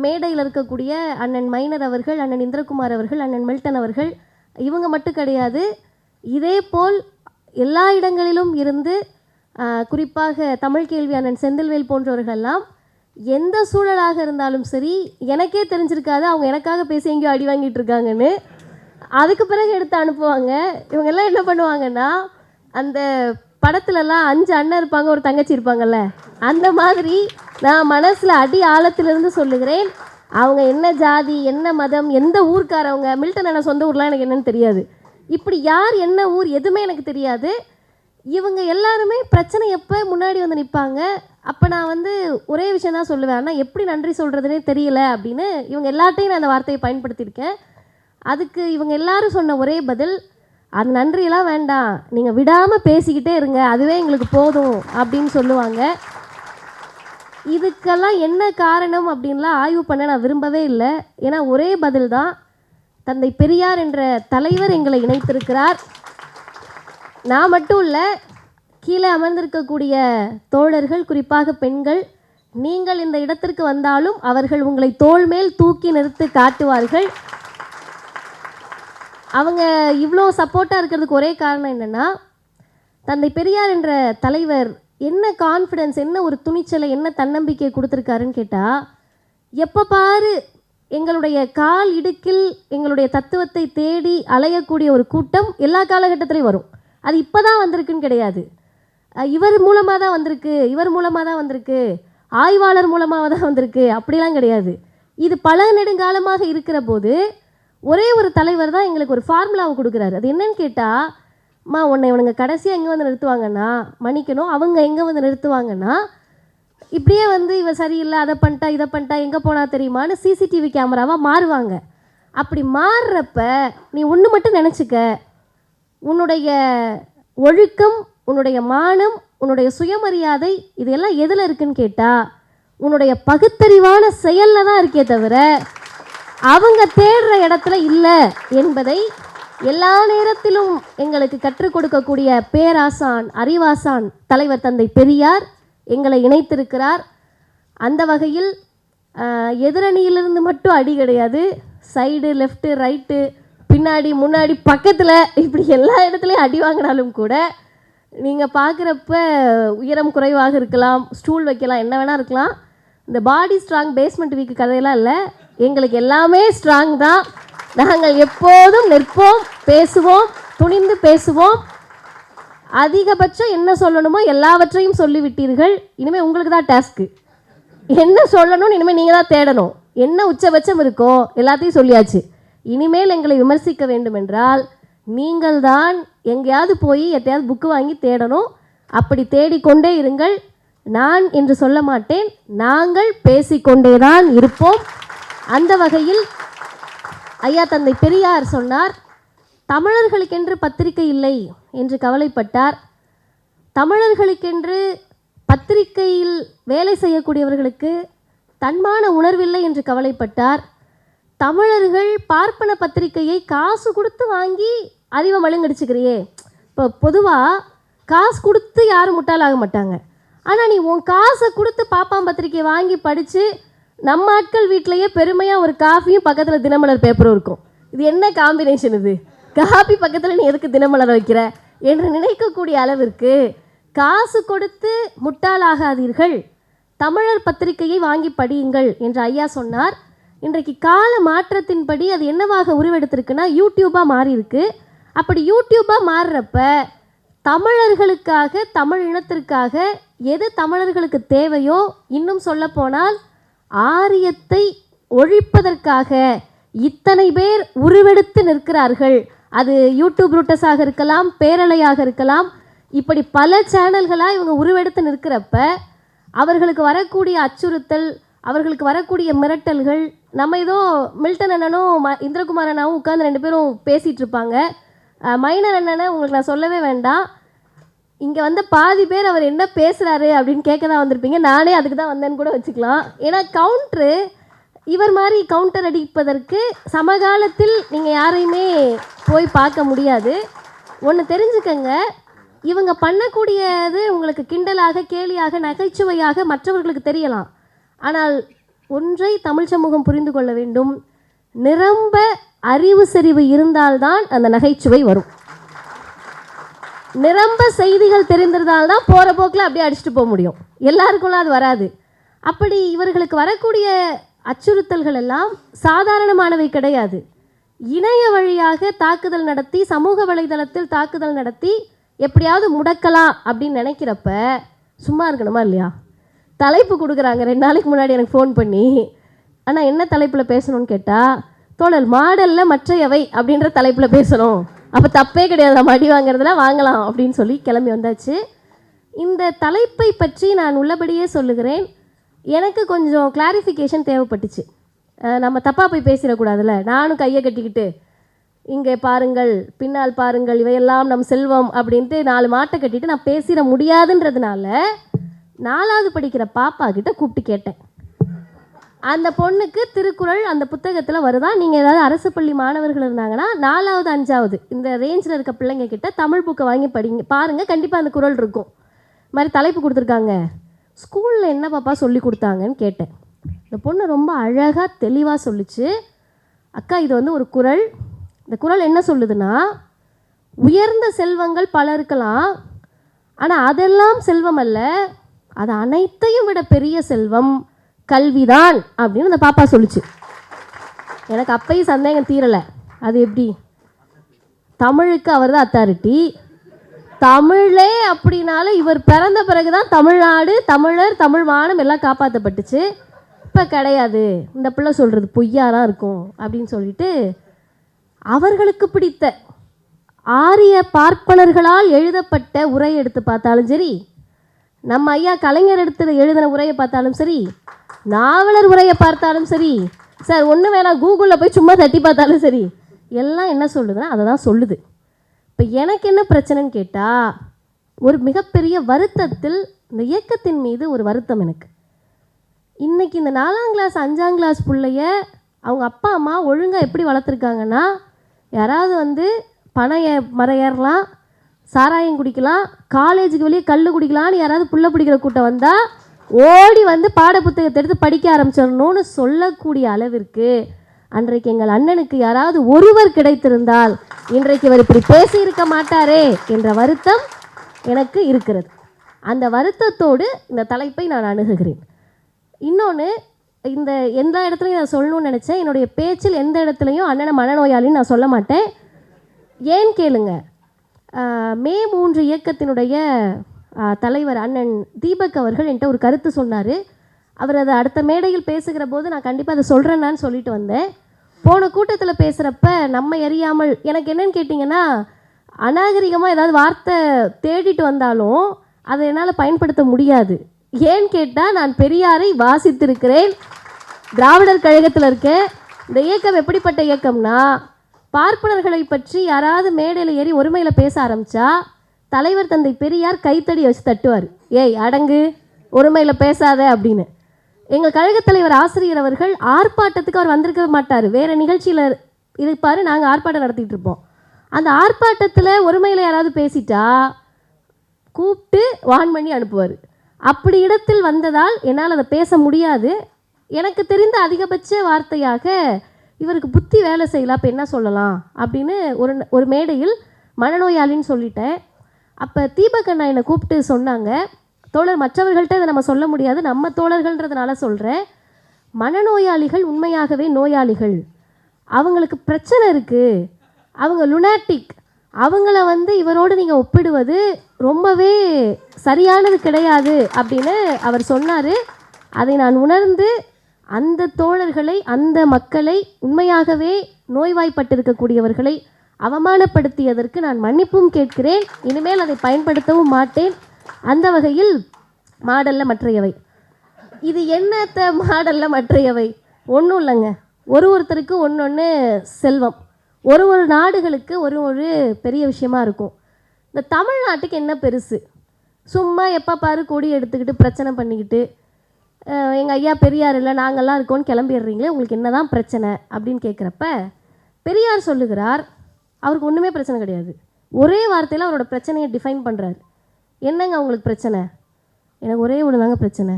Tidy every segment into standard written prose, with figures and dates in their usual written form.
மேடையில் இருக்கக்கூடிய அண்ணன் மைனர் அவர்கள், அண்ணன் இந்திரகுமார் அவர்கள், அண்ணன் மில்டன் அவர்கள் இவங்க மட்டும் கிடையாது. இதே போல் எல்லா இடங்களிலும் இருந்து குறிப்பாக தமிழ் கேள்வி அண்ணன் செந்தில்வேல் போன்றவர்களெல்லாம் எந்த சூழலாக இருந்தாலும் சரி, எனக்கே தெரிஞ்சிருக்காது அவங்க எனக்காக பேசி எங்கேயோ அடி வாங்கிட்டு இருக்காங்கன்னு. அதுக்கு பிறகு எடுத்து அனுப்புவாங்க. இவங்கெல்லாம் என்ன பண்ணுவாங்கன்னா, அந்த படத்துலலாம் 5 அண்ணன் இருப்பாங்க, ஒரு தங்கச்சி இருப்பாங்கல்ல, அந்த மாதிரி நான் மனசில் அடி ஆழத்திலிருந்து சொல்லுகிறேன். அவங்க என்ன ஜாதி, என்ன மதம், எந்த ஊர்க்காரவங்க, மில்டன் அண்ணன் சொந்த ஊர்லாம் எனக்கு என்னன்னு தெரியாது, இப்படி யார் என்ன ஊர் எதுவுமே எனக்கு தெரியாது. இவங்க எல்லாருமே பிரச்சனை எப்போ முன்னாடி வந்து நிற்பாங்க. அப்போ நான் ஒரே விஷயம் தான் சொல்லுவேன், ஆனால் எப்படி நன்றி சொல்கிறதுனே தெரியல அப்படின்னு. இவங்க எல்லாத்தையும் நான் அந்த வார்த்தையை பயன்படுத்தியிருக்கேன். அதுக்கு இவங்க எல்லாரும் சொன்ன ஒரே பதில், அது நன்றியெல்லாம் வேண்டாம், நீங்கள் விடாமல் பேசிக்கிட்டே இருங்க, அதுவே எங்களுக்கு போதும் அப்படின்னு சொல்லுவாங்க. இதுக்கெல்லாம் என்ன காரணம் அப்படின்லாம் ஆய்வு பண்ண நான் விரும்பவே இல்லை. ஏன்னா ஒரே பதில் தான், தந்தை பெரியார் என்ற தலைவர் எங்களை இணைத்திருக்கிறார். நான் மட்டும் இல்லை, கீழே அமர்ந்திருக்கக்கூடிய தோழர்கள், குறிப்பாக பெண்கள், நீங்கள் இந்த இடத்திற்கு வந்தாலும் அவர்கள் உங்களை தோள் மேல் தூக்கி நிறுத்தி காட்டுவார்கள். அவங்க இவ்வளோ சப்போர்ட்டாக இருக்கிறதுக்கு ஒரே காரணம் என்னென்னா, தந்தை பெரியார் என்ற தலைவர் என்ன கான்ஃபிடென்ஸ், என்ன ஒரு துணிச்சலை, என்ன தன்னம்பிக்கை கொடுத்துருக்காருன்னு கேட்டால், எப்போ பாரு எங்களுடைய கால் இடுக்கில் எங்களுடைய தத்துவத்தை தேடி அலையக்கூடிய ஒரு கூட்டம் எல்லா காலகட்டத்திலையும் வரும். அது இப்போ தான் வந்திருக்குன்னு கிடையாது, இவர் மூலமாக தான் வந்திருக்கு, இவர் மூலமாக தான் வந்திருக்கு, ஆய்வாளர் மூலமாக தான் வந்திருக்கு, அப்படிலாம் கிடையாது. இது பல நெடுங்காலமாக இருக்கிற போது ஒரே ஒரு தலைவர் தான் எங்களுக்கு ஒரு ஃபார்முலாவை கொடுக்குறாரு. அது என்னன்னு கேட்டால், உன்னை இவனுங்க கடைசியாக எங்கே வந்து நிறுத்துவாங்கன்னா மன்னிக்கணும், அவங்க எங்கே வந்து நிறுத்துவாங்கன்னா, இப்படியே இவன் சரியில்லை, அதை பண்ணிட்டா இதை பண்ணிட்டா எங்கே போனால் தெரியுமான்னு சிசிடிவி கேமராவாக மாறுவாங்க. அப்படி மாறுறப்ப நீ ஒன்று மட்டும் நினச்சிக்க, உன்னுடைய ஒழுக்கம், உன்னுடைய மானம், உன்னுடைய சுயமரியாதை இதெல்லாம் எதில் இருக்குன்னு கேட்டால் உன்னுடைய பகுத்தறிவான செயலில் தான் இருக்கே தவிர அவங்க தேடுற இடத்துல இல்லை என்பதை எல்லா நேரத்திலும் எங்களுக்கு கற்றுக் கொடுக்கக்கூடிய பேராசான், அறிவாசான் தலைவர் தந்தை பெரியார் எங்களை இணைத்திருக்கிறார். அந்த வகையில் எதிரணியிலிருந்து மட்டும் அடி கிடையாது, சைடு, லெஃப்ட்டு, ரைட்டு, பின்னாடி, முன்னாடி, பக்கத்தில், இப்படி எல்லா இடத்துலையும் அடி வாங்கினாலும் கூட நீங்கள் பார்க்குறப்ப உயரம் குறைவாக இருக்கலாம், ஸ்டூல் வைக்கலாம், என்ன வேணால் இருக்கலாம். இந்த பாடி ஸ்ட்ராங் பேஸ்மெண்ட் வீக்கு கதையெல்லாம் இல்லை, எங்களுக்கு எல்லாமே ஸ்ட்ராங் தான். நாங்கள் எப்போதும் நிற்போம், பேசுவோம், துணிந்து பேசுவோம். அதிகபட்சம் என்ன சொல்லணுமோ எல்லாவற்றையும் சொல்லிவிட்டீர்கள். இனிமேல் உங்களுக்கு தான் டாஸ்க்கு, என்ன சொல்லணும்னு இனிமேல் நீங்கள் தான் தேடணும். என்ன உச்சபட்சம் இருக்கோ எல்லாத்தையும் சொல்லியாச்சு. இனிமேல் எங்களை விமர்சிக்க வேண்டும் என்றால் நீங்கள் தான் எங்கேயாவது போய் எத்தையாவது புக்கு வாங்கி தேடணும். அப்படி தேடிக்கொண்டே இருங்கள். நான் என்று சொல்ல மாட்டேன், நாங்கள் பேசிக்கொண்டே தான் இருப்போம். அந்த வகையில் ஐயா தந்தை பெரியார் சொன்னார், தமிழர்களுக்கென்று பத்திரிகை இல்லை என்று கவலைப்பட்டார். தமிழர்களுக்கென்று பத்திரிகையில் வேலை செய்யக்கூடியவர்களுக்கு தன்மான உணர்வில்லை என்று கவலைப்பட்டார். தமிழர்கள் பார்ப்பன பத்திரிகையை காசு கொடுத்து வாங்கி அறிவை மழுங்கடிச்சுக்கிறியே. இப்போ பொதுவாக காசு கொடுத்து யாரும் முட்டாளாக மாட்டாங்க. ஆனால் நீ உன் காசை கொடுத்து பாப்பாம் பத்திரிக்கையை வாங்கி படித்து, நம்ம ஆட்கள் வீட்டிலையே பெருமையாக ஒரு காஃபியும் பக்கத்தில் தினமலர் பேப்பரும் இருக்கும். இது என்ன காம்பினேஷன் இது? காஃபி பக்கத்தில் நீ எதுக்கு தினமலர் வைக்கிற என்று நினைக்கக்கூடிய அளவிற்கு காசு கொடுத்து முட்டாளாகாதீர்கள், தமிழர் பத்திரிகையை வாங்கி படியுங்கள் என்று ஐயா சொன்னார். இன்றைக்கு கால மாற்றத்தின்படி அது என்னவாக உருவெடுத்திருக்குன்னா யூடியூப்பாக மாறி இருக்கு. அப்படி யூடியூப்பாக மாறுறப்ப தமிழர்களுக்காக, தமிழ் இனத்திற்காக எது தமிழர்களுக்கு தேவையோ, இன்னும் சொல்லப்போனால் ஆரியத்தை ஒழிப்பதற்காக இத்தனை பேர் உருவெடுத்து நிற்கிறார்கள். அது யூடியூப் ரூட்டஸாக இருக்கலாம், பேரலையாக இருக்கலாம், இப்படி பல சேனல்களாக இவங்க உருவெடுத்து நிற்கிறப்ப அவர்களுக்கு வரக்கூடிய அச்சுறுத்தல், அவர்களுக்கு வரக்கூடிய மிரட்டல்கள், நம்ம ஏதோ மில்டன் அண்ணனும் இந்திரகுமார் அண்ணாவும் உட்காந்து 2 பேரும் பேசிகிட்டு இருப்பாங்க. மைனர் அண்ணனை உங்களுக்கு நான் சொல்லவே வேண்டாம், இங்கே பாதி பேர் அவர் என்ன பேசுகிறாரு அப்படின்னு கேட்க தான் வந்திருப்பீங்க. நானே அதுக்கு தான் வந்தேன்னு கூட வச்சுக்கலாம். ஏன்னா கவுண்ட்ரு இவர் மாதிரி கவுண்டர் அடிப்பதற்கு சமகாலத்தில் நீங்கள் யாரையுமே போய் பார்க்க முடியாது. ஒன்று தெரிஞ்சுக்கங்க, இவங்க பண்ணக்கூடியது உங்களுக்கு கிண்டலாக, கேலியாக, நகைச்சுவையாக மற்றவர்களுக்கு தெரியலாம். ஆனால் ஒன்றை தமிழ் சமூகம் புரிந்து கொள்ள வேண்டும், நிரம்ப அறிவு செறிவு இருந்தால்தான் அந்த நகைச்சுவை வரும். நிரம்ப செய்திகள் தெரிந்திருந்தால்தான் போகிற போக்கில் அப்படியே அடிச்சுட்டு போக முடியும். எல்லாருக்கும்லாம் அது வராது. அப்படி இவர்களுக்கு வரக்கூடிய அச்சுறுத்தல்கள் எல்லாம் சாதாரணமானவை கிடையாது. இணைய வழியாக தாக்குதல் நடத்தி, சமூக வலைதளத்தில் தாக்குதல் நடத்தி எப்படியாவது முடக்கலாம் அப்படின்னு நினைக்கிறப்ப சும்மா இருக்கணுமா இல்லையா? தலைப்பு கொடுக்குறாங்க. 2 நாளைக்கு முன்னாடி எனக்கு ஃபோன் பண்ணி, ஆனால் என்ன தலைப்பில் பேசணும்னு கேட்டால், தோழர் மாடலில் மற்றையவை அப்படின்ற தலைப்பில் பேசணும். அப்போ தப்பே கிடையாது, நம்ம அடி வாங்குறதுல வாங்கலாம் அப்படின்னு சொல்லி கிளம்பி வந்தாச்சு. இந்த தலைப்பை பற்றி நான் உள்ளபடியே சொல்லுகிறேன். எனக்கு கொஞ்சம் கிளாரிஃபிகேஷன் தேவைப்பட்டுச்சு. நம்ம தப்பாக போய் பேசிடக்கூடாதுல்ல. நானும் கையை கட்டிக்கிட்டு இங்கே பாருங்கள், பின்னால் பாருங்கள், இவையெல்லாம் நம் செல்வம் அப்படின்ட்டு 4 மாட்டை கட்டிட்டு நான் பேசிட முடியாதுன்றதுனால 4வது படிக்கிற பாப்பா கிட்ட கூப்பிட்டு கேட்டேன். அந்த பொண்ணுக்கு திருக்குறள் அந்த புத்தகத்தில் வருதா, நீங்கள் ஏதாவது அரசு பள்ளி மாணவர்கள் இருந்தாங்கன்னா 4வது 5வது இந்த ரேஞ்சில் இருக்க பிள்ளைங்க கிட்ட தமிழ் புக்கை வாங்கி படிங்க, பாருங்கள், கண்டிப்பாக அந்த குறள் இருக்கும். இது மாதிரி தலைப்பு கொடுத்துருக்காங்க. ஸ்கூலில் என்ன பாப்பா சொல்லி கொடுத்தாங்கன்னு கேட்டேன். இந்த பொண்ணு ரொம்ப அழகாக தெளிவாக சொல்லிச்சு, அக்கா இது வந்து ஒரு குறள். இந்த குறள் என்ன சொல்லுதுன்னா, உயர்ந்த செல்வங்கள் பல இருக்கலாம், ஆனால் அதெல்லாம் செல்வம் அல்ல, அது அனைத்தையும் விட பெரிய செல்வம் கல்விதான் அப்படின்னு அந்த பாப்பா சொல்லிச்சு. எனக்கு அப்பையும் சந்தேகம் தீரலை. அது எப்படி? தமிழுக்கு அவர் தான் அத்தாரிட்டி. தமிழே அப்படின்னால இவர் பிறந்த பிறகு தான் தமிழ்நாடு, தமிழர், தமிழ் மானம் எல்லாம் காப்பாற்றப்பட்டுச்சு. இப்போ கிடையாது, இந்த பிள்ளை சொல்கிறது பொய்யாதான் இருக்கும் அப்படின்னு சொல்லிட்டு அவர்களுக்கு பிடித்த ஆரிய பார்ப்பனர்களால் எழுதப்பட்ட உரை எடுத்து பார்த்தாலும் சரி, நம்ம ஐயா கலைஞர் எடுத்து எழுதின உரையை பார்த்தாலும் சரி, நாவலர் உரையை பார்த்தாலும் சரி, சார் ஒன்று வேணாம் கூகுளில் போய் சும்மா தட்டி பார்த்தாலும் சரி, எல்லாம் என்ன சொல்லுதுன்னா அதை தான் சொல்லுது. இப்போ எனக்கு என்ன பிரச்சனைன்னு கேட்டால், ஒரு மிகப்பெரிய வருத்தத்தில் இந்த இயக்கத்தின் மீது ஒரு வருத்தம் எனக்கு. இன்றைக்கி இந்த 4ஆம் கிளாஸ் 5ஆம் கிளாஸ் பிள்ளைய அவங்க அப்பா அம்மா ஒழுங்காக எப்படி வளர்த்துருக்காங்கன்னா, யாராவது வந்து பனை மரம் ஏறலாம், சாராயம் குடிக்கலாம், காலேஜுக்கு வெளியே கல் குடிக்கலான்னு யாராவது புள்ள பிடிக்கிற கூட்டம் வந்தால் ஓடி வந்து பாட புத்தகத்தை எடுத்து படிக்க ஆரம்பிச்சிடணும்னு சொல்லக்கூடிய அளவிற்கு அன்றைக்கு எங்கள் அண்ணனுக்கு யாராவது ஒருவர் கிடைத்திருந்தால் இன்றைக்கு இவர் இப்படி பேசியிருக்க மாட்டாரே என்ற வருத்தம் எனக்கு இருக்கிறது. அந்த வருத்தத்தோடு இந்த தலைப்பை நான் அணுகுகிறேன். இன்னொன்று, இந்த எந்த இடத்துலையும் நான் சொல்லணும்னு நினச்சேன். என்னுடைய பேச்சில் எந்த இடத்துலையும் அண்ணனை மனநோயாளின்னு நான் சொல்ல மாட்டேன். ஏன் கேளுங்க, மே 3 இயக்கத்தினுடைய தலைவர் அண்ணன் தீபக் அவர்கள் என்கிட்ட ஒரு கருத்து சொன்னார். அவர் அதை அடுத்த மேடையில் பேசுகிற போது நான் கண்டிப்பாக அதை சொல்கிறேன்னான்னு சொல்லிட்டு வந்தேன். போன கூட்டத்தில் பேசுகிறப்ப நம்ம எறியாமல், எனக்கு என்னன்னு கேட்டிங்கன்னா, அநாகரிகமாக ஏதாவது வார்த்தை தேடிட்டு வந்தாலும் அதை என்னால் பயன்படுத்த முடியாது. ஏன்னு கேட்டால், நான் பெரியாரை வாசித்திருக்கிறேன், திராவிடர் கழகத்தில் இருக்கேன். இந்த இயக்கம் எப்படிப்பட்ட இயக்கம்னா, பார்ப்பனர்களை பற்றி யாராவது மேடையில் ஏறி ஒருமையில் பேச ஆரம்பித்தா தலைவர் தந்தை பெரியார் கைத்தடி வச்சு தட்டுவார், ஏய் அடங்கு, ஒருமையில் பேசாத அப்படின்னு. எங்கள் கழகத் தலைவர் ஆசிரியர் அவர்கள் ஆர்ப்பாட்டத்துக்கு அவர் வந்திருக்க மாட்டார், வேறு நிகழ்ச்சியில் இருப்பார், நாங்கள் ஆர்ப்பாட்டம் நடத்திட்டு இருப்போம். அந்த ஆர்ப்பாட்டத்தில் ஒருமையில் யாராவது பேசிட்டா கூப்பிட்டு வான் பண்ணி அனுப்புவார். அப்படி இடத்தில் வந்ததால் என்னால் அதை பேச முடியாது. எனக்கு தெரிந்த அதிகபட்ச வார்த்தையாக, இவருக்கு புத்தி வேலை செய்யலாம், இப்போ என்ன சொல்லலாம் அப்படின்னு ஒரு மேடையில் மனநோயாளின்னு சொல்லிட்டேன். அப்போ தீபக் அண்ணா என்னை கூப்பிட்டு சொன்னாங்க, தோழர் மற்றவர்கள்ட்ட இதை நம்ம சொல்ல முடியாது, நம்ம தோழர்கள்ன்றதுனால சொல்கிறேன், மனநோயாளிகள் உண்மையாகவே நோயாளிகள், அவங்களுக்கு பிரச்சனை இருக்குது, அவங்க லுனாட்டிக், அவங்கள வந்து இவரோடு நீங்கள் ஒப்பிடுவது ரொம்பவே சரியானது கிடையாது அப்படின்னு அவர் சொன்னார். அதை நான் உணர்ந்து அந்த தோழர்களை, அந்த மக்களை, உண்மையாகவே நோய்வாய்ப்பட்டிருக்கக்கூடியவர்களை அவமானப்படுத்தியதற்கு நான் மன்னிப்பும் கேட்கிறேன். இனிமேல் அதை பயன்படுத்தவும் மாட்டேன். அந்த வகையில் மாடலில் மற்றையவை, இது என்னத்த மாடலில் மற்றையவை ஒன்றும் இல்லைங்க. ஒருத்தருக்கு ஒன்று செல்வம், ஒரு நாடுகளுக்கு ஒரு பெரிய விஷயமா இருக்கும். இந்த தமிழ்நாட்டுக்கு என்ன பெருசு? சும்மா எப்போ பாரு கொடி எடுத்துக்கிட்டு பிரச்சனை பண்ணிக்கிட்டு, எங்கள் ஐயா பெரியார் இல்லை நாங்கள்லாம் இருக்கோன்னு கிளம்பிடுறீங்களே, உங்களுக்கு என்ன தான் பிரச்சனை அப்படின்னு கேட்குறப்ப பெரியார் சொல்லுகிறார், அவருக்கு ஒன்றுமே பிரச்சனை கிடையாது. ஒரே வார்த்தையில் அவரோட பிரச்சனையை டிஃபைன் பண்ணுறாரு. என்னங்க அவங்களுக்கு பிரச்சனை? எனக்கு ஒரே ஒன்று தாங்க பிரச்சனை,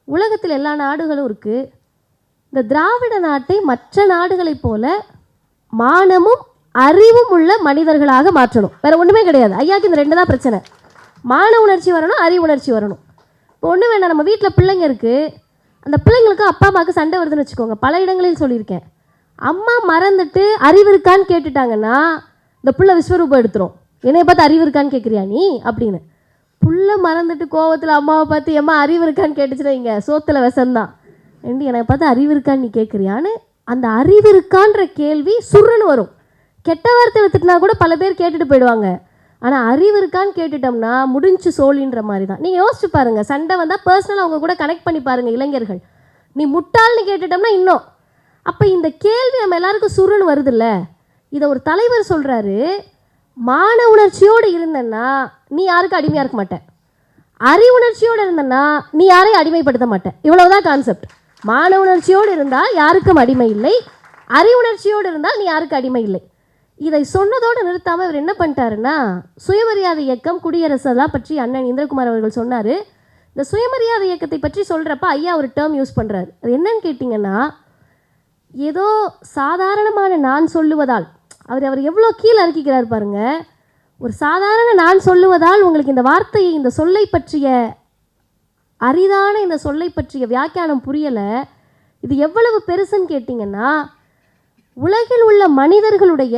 உலகத்தில் எல்லா நாடுகளும் இருக்குது. இந்த திராவிட நாட்டை மற்ற நாடுகளைப் போல மானமும் அறிவும் உள்ள மனிதர்களாக மாற்றணும். வேறு ஒன்றுமே கிடையாது. ஐயாவுக்கு இந்த 2 தான் பிரச்சனை. மான உணர்ச்சி வரணும், அறிவு உணர்ச்சி வரணும். இப்போ ஒன்றும் வேண்டாம், நம்ம வீட்டில் பிள்ளைங்க இருக்குது, அந்த பிள்ளைங்களுக்கு அப்பா அம்மாவுக்கு சண்டை வருதுன்னு வச்சுக்கோங்க. பல இடங்களில் சொல்லியிருக்கேன். அம்மா மறந்துட்டு அறிவு இருக்கான்னு கேட்டுட்டாங்கன்னா இந்த புள்ள விஸ்வரூபம் எடுத்துரும். என்னைய பார்த்து அறிவு இருக்கான்னு கேட்குறியா நீ அப்படின்னு. புள்ள மறந்துட்டு கோவத்தில் அம்மாவை பார்த்து எம்மா அறிவு இருக்கான்னு கேட்டுச்சுன்னா இங்கே சோத்தில் விஷந்தான். ஏண்டி என்னை பார்த்து அறிவு இருக்கான்னு நீ கேட்குறியான்னு அந்த அறிவு இருக்கான்ற கேள்வி சுருன்னு வரும். கெட்ட வார்த்தையில் திட்டினா கூட பல பேர் கேட்டுட்டு போயிடுவாங்க. ஆனால் அறிவு இருக்கான்னு கேட்டுட்டோம்னா முடிஞ்சு சோழின்ற மாதிரி தான். நீங்கள் யோசிச்சு பாருங்கள், சண்டை வந்தால் பர்சனலாக அவங்க கூட கனெக்ட் பண்ணி பாருங்கள் இளைஞர்கள். நீ முட்டாள்னு கேட்டுட்டோம்னா இன்னும். அப்போ இந்த கேள்வி நம்ம எல்லாருக்கும் சுருன்னு வருதில்ல. இதை ஒரு தலைவர் சொல்கிறாரு, மான உணர்ச்சியோடு இருந்தன்னா நீ யாருக்கும் அடிமையாக இருக்க மாட்டேன், அறிவு உணர்ச்சியோடு இருந்தன்னா நீ யாரையும் அடிமைப்படுத்த மாட்டேன். இவ்வளவுதான் கான்செப்ட். மான உணர்ச்சியோடு இருந்தால் யாருக்கும் அடிமை இல்லை, அறிவு உணர்ச்சியோடு இருந்தால் நீ யாருக்கும் அடிமை இல்லை. இதை சொன்னதோடு நிறுத்தாமல் இவர் என்ன பண்ணிட்டாருன்னா, சுயமரியாதை இயக்கம், குடியரசு அதெல்லாம் பற்றி அண்ணன் இந்திரகுமார் அவர்கள் சொன்னார். இந்த சுயமரியாதை இயக்கத்தை பற்றி சொல்கிறப்ப ஐயா ஒரு டேர்ம் யூஸ் பண்ணுறாரு. அது என்னன்னு கேட்டிங்கன்னா, ஏதோ சாதாரணமான நான் சொல்லுவதால் அவர் எவ்வளோ கீழே இறக்கிக்கிறார் பாருங்க. ஒரு சாதாரண நான் சொல்லுவதால் உங்களுக்கு இந்த வார்த்தையை, இந்த சொல்லை பற்றிய அரிதான இந்த சொல்லை பற்றிய வியாக்கியானம் புரியலை. இது எவ்வளவு பெருசுன்னு கேட்டிங்கன்னா, உலகில் உள்ள மனிதர்களுடைய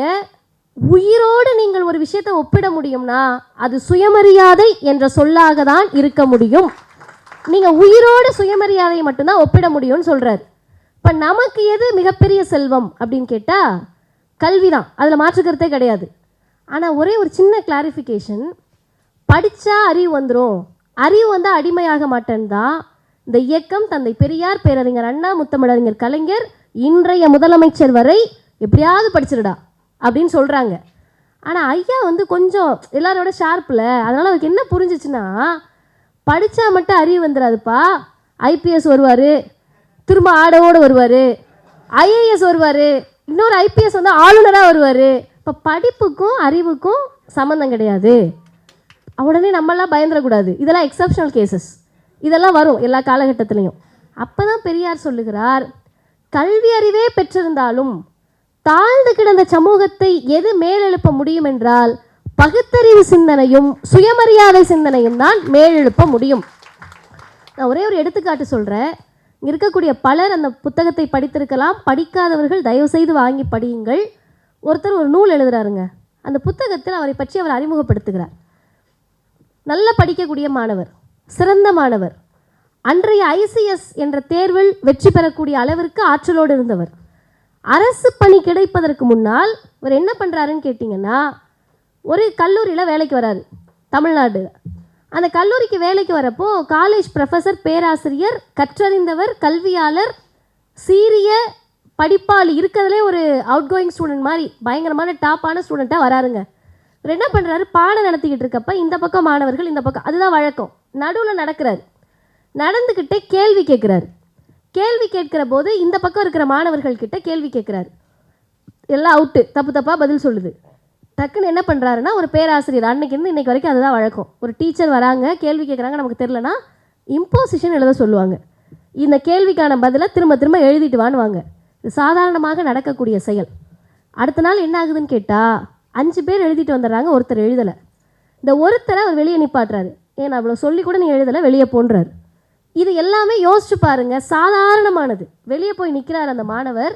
உயிரோடு நீங்கள் ஒரு விஷயத்தை ஒப்பிட முடியும்னா அது சுயமரியாதை என்ற சொல்லாக தான் இருக்க முடியும். நீங்கள் உயிரோடு சுயமரியாதையை மட்டும்தான் ஒப்பிட முடியும்னு சொல்கிறார். இப்போ நமக்கு எது மிகப்பெரிய செல்வம் அப்படின்னு கேட்டால் கல்வி தான், அதில் மாற்றுக்கிறதே கிடையாது. ஆனால் ஒரே ஒரு சின்ன கிளாரிஃபிகேஷன், படித்தா அறிவு வந்துடும், அறிவு வந்தால் அடிமையாக மாட்டேன்னு தான் இந்த இயக்கம் தந்தை பெரியார், பேரறிஞர் அண்ணா, முத்தமிழறிஞர் கலைஞர், இன்றைய முதலமைச்சர் வரை எப்படியாவது படிச்சிருடா அப்படின்னு சொல்கிறாங்க. ஆனால் ஐயா கொஞ்சம் எல்லாரோட ஷார்ப்பில். அதனால் அவருக்கு என்ன புரிஞ்சிச்சுன்னா, படித்தா மட்டும் அறிவு வந்துடாதுப்பா, ஐபிஎஸ் வருவார், திரும்ப ஆடவோடு வருவார், ஐஏஎஸ் வருவார், இன்னொரு ஐபிஎஸ் ஆளுநராக வருவார். இப்போ படிப்புக்கும் அறிவுக்கும் சம்மந்தம் கிடையாது. உடனே நம்மளாம் பயந்துடக்கூடாது. இதெல்லாம் எக்ஸப்ஷனல் கேசஸ், இதெல்லாம் வரும் எல்லா காலகட்டத்திலையும். அப்போ தான் பெரியார் சொல்லுகிறார், கல்வி அறிவே பெற்றிருந்தாலும் தாழ்ந்து கிடந்த சமூகத்தை எது மேலெழுப்ப முடியும் என்றால் பகுத்தறிவு சிந்தனையும் சுயமரியாதை சிந்தனையும் தான் மேலெழுப்ப முடியும். நான் ஒரே ஒரு எடுத்துக்காட்டு சொல்கிறேன். இங்கே இருக்கக்கூடிய பலர் அந்த புத்தகத்தை படித்திருக்கலாம், படிக்காதவர்கள் தயவுசெய்து வாங்கி படியுங்கள். ஒருத்தர் ஒரு நூல் எழுதுகிறாருங்க. அந்த புத்தகத்தில் அவரை பற்றி அவர் அறிமுகப்படுத்துகிறார். நல்ல படிக்கக்கூடிய மாணவர், சிறந்த மாணவர், அன்றைய ICS என்ற தேர்வில் வெற்றி பெறக்கூடிய அளவிற்கு ஆற்றலோடு இருந்தவர். அரசு பணி கிடைப்பதற்கு முன்னால் இவர் என்ன பண்ணுறாருன்னு கேட்டிங்கன்னா, ஒரு கல்லூரியில் வேலைக்கு வராரு தமிழ்நாடு. அந்த கல்லூரிக்கு வேலைக்கு வரப்போ காலேஜ் ப்ரொஃபஸர், பேராசிரியர், கற்றறிந்தவர், கல்வியாளர், சீரிய படிப்பாளி, இருக்கிறதுலே ஒரு அவுட் கோயிங் ஸ்டூடெண்ட் மாதிரி பயங்கரமான டாப்பான ஸ்டூடெண்ட்டாக வராருங்க. இவர் என்ன பண்ணுறாரு, பாடம் நடத்திக்கிட்டு இருக்கப்ப இந்த பக்கம் மாணவர்கள், இந்த பக்கம், அதுதான் வழக்கம், நடுவில் நடக்கிறார். நடந்துக்கிட்டே கேள்வி கேட்குறாரு. கேள்வி கேட்குற போது இந்த பக்கம் இருக்கிற மாணவர்கள் கிட்ட கேள்வி கேட்குறாரு. எல்லாம் அவுட்டு, தப்பு தப்பாக பதில் சொல்லுது. டக்குன்னு என்ன பண்ணுறாருன்னா, ஒரு பேராசிரியர், அன்னைக்கு இன்றைக்கி வரைக்கும் அதுதான் வழக்கம், ஒரு டீச்சர் வராங்க, கேள்வி கேட்குறாங்க, நமக்கு தெரிலனா இம்போசிஷன் எழுத சொல்லுவாங்க. இந்த கேள்விக்கான பதிலை திரும்ப திரும்ப எழுதிட்டு வாங்குவாங்க. இது சாதாரணமாக நடக்கக்கூடிய செயல். அடுத்த நாள் என்ன ஆகுதுன்னு கேட்டால் 5 பேர் எழுதிட்டு வந்துடுறாங்க, ஒருத்தர் எழுதலை. இந்த ஒருத்தரை அவர் வெளியே நிப்பாட்டுறாரு. ஏன் அவ்வளோ சொல்லி கூட நீ எழுதலை, வெளியே போன்றாரு. இது எல்லாமே யோசிச்சு பாருங்கள், சாதாரணமானது. வெளியே போய் நிற்கிறார் அந்த மாணவர்.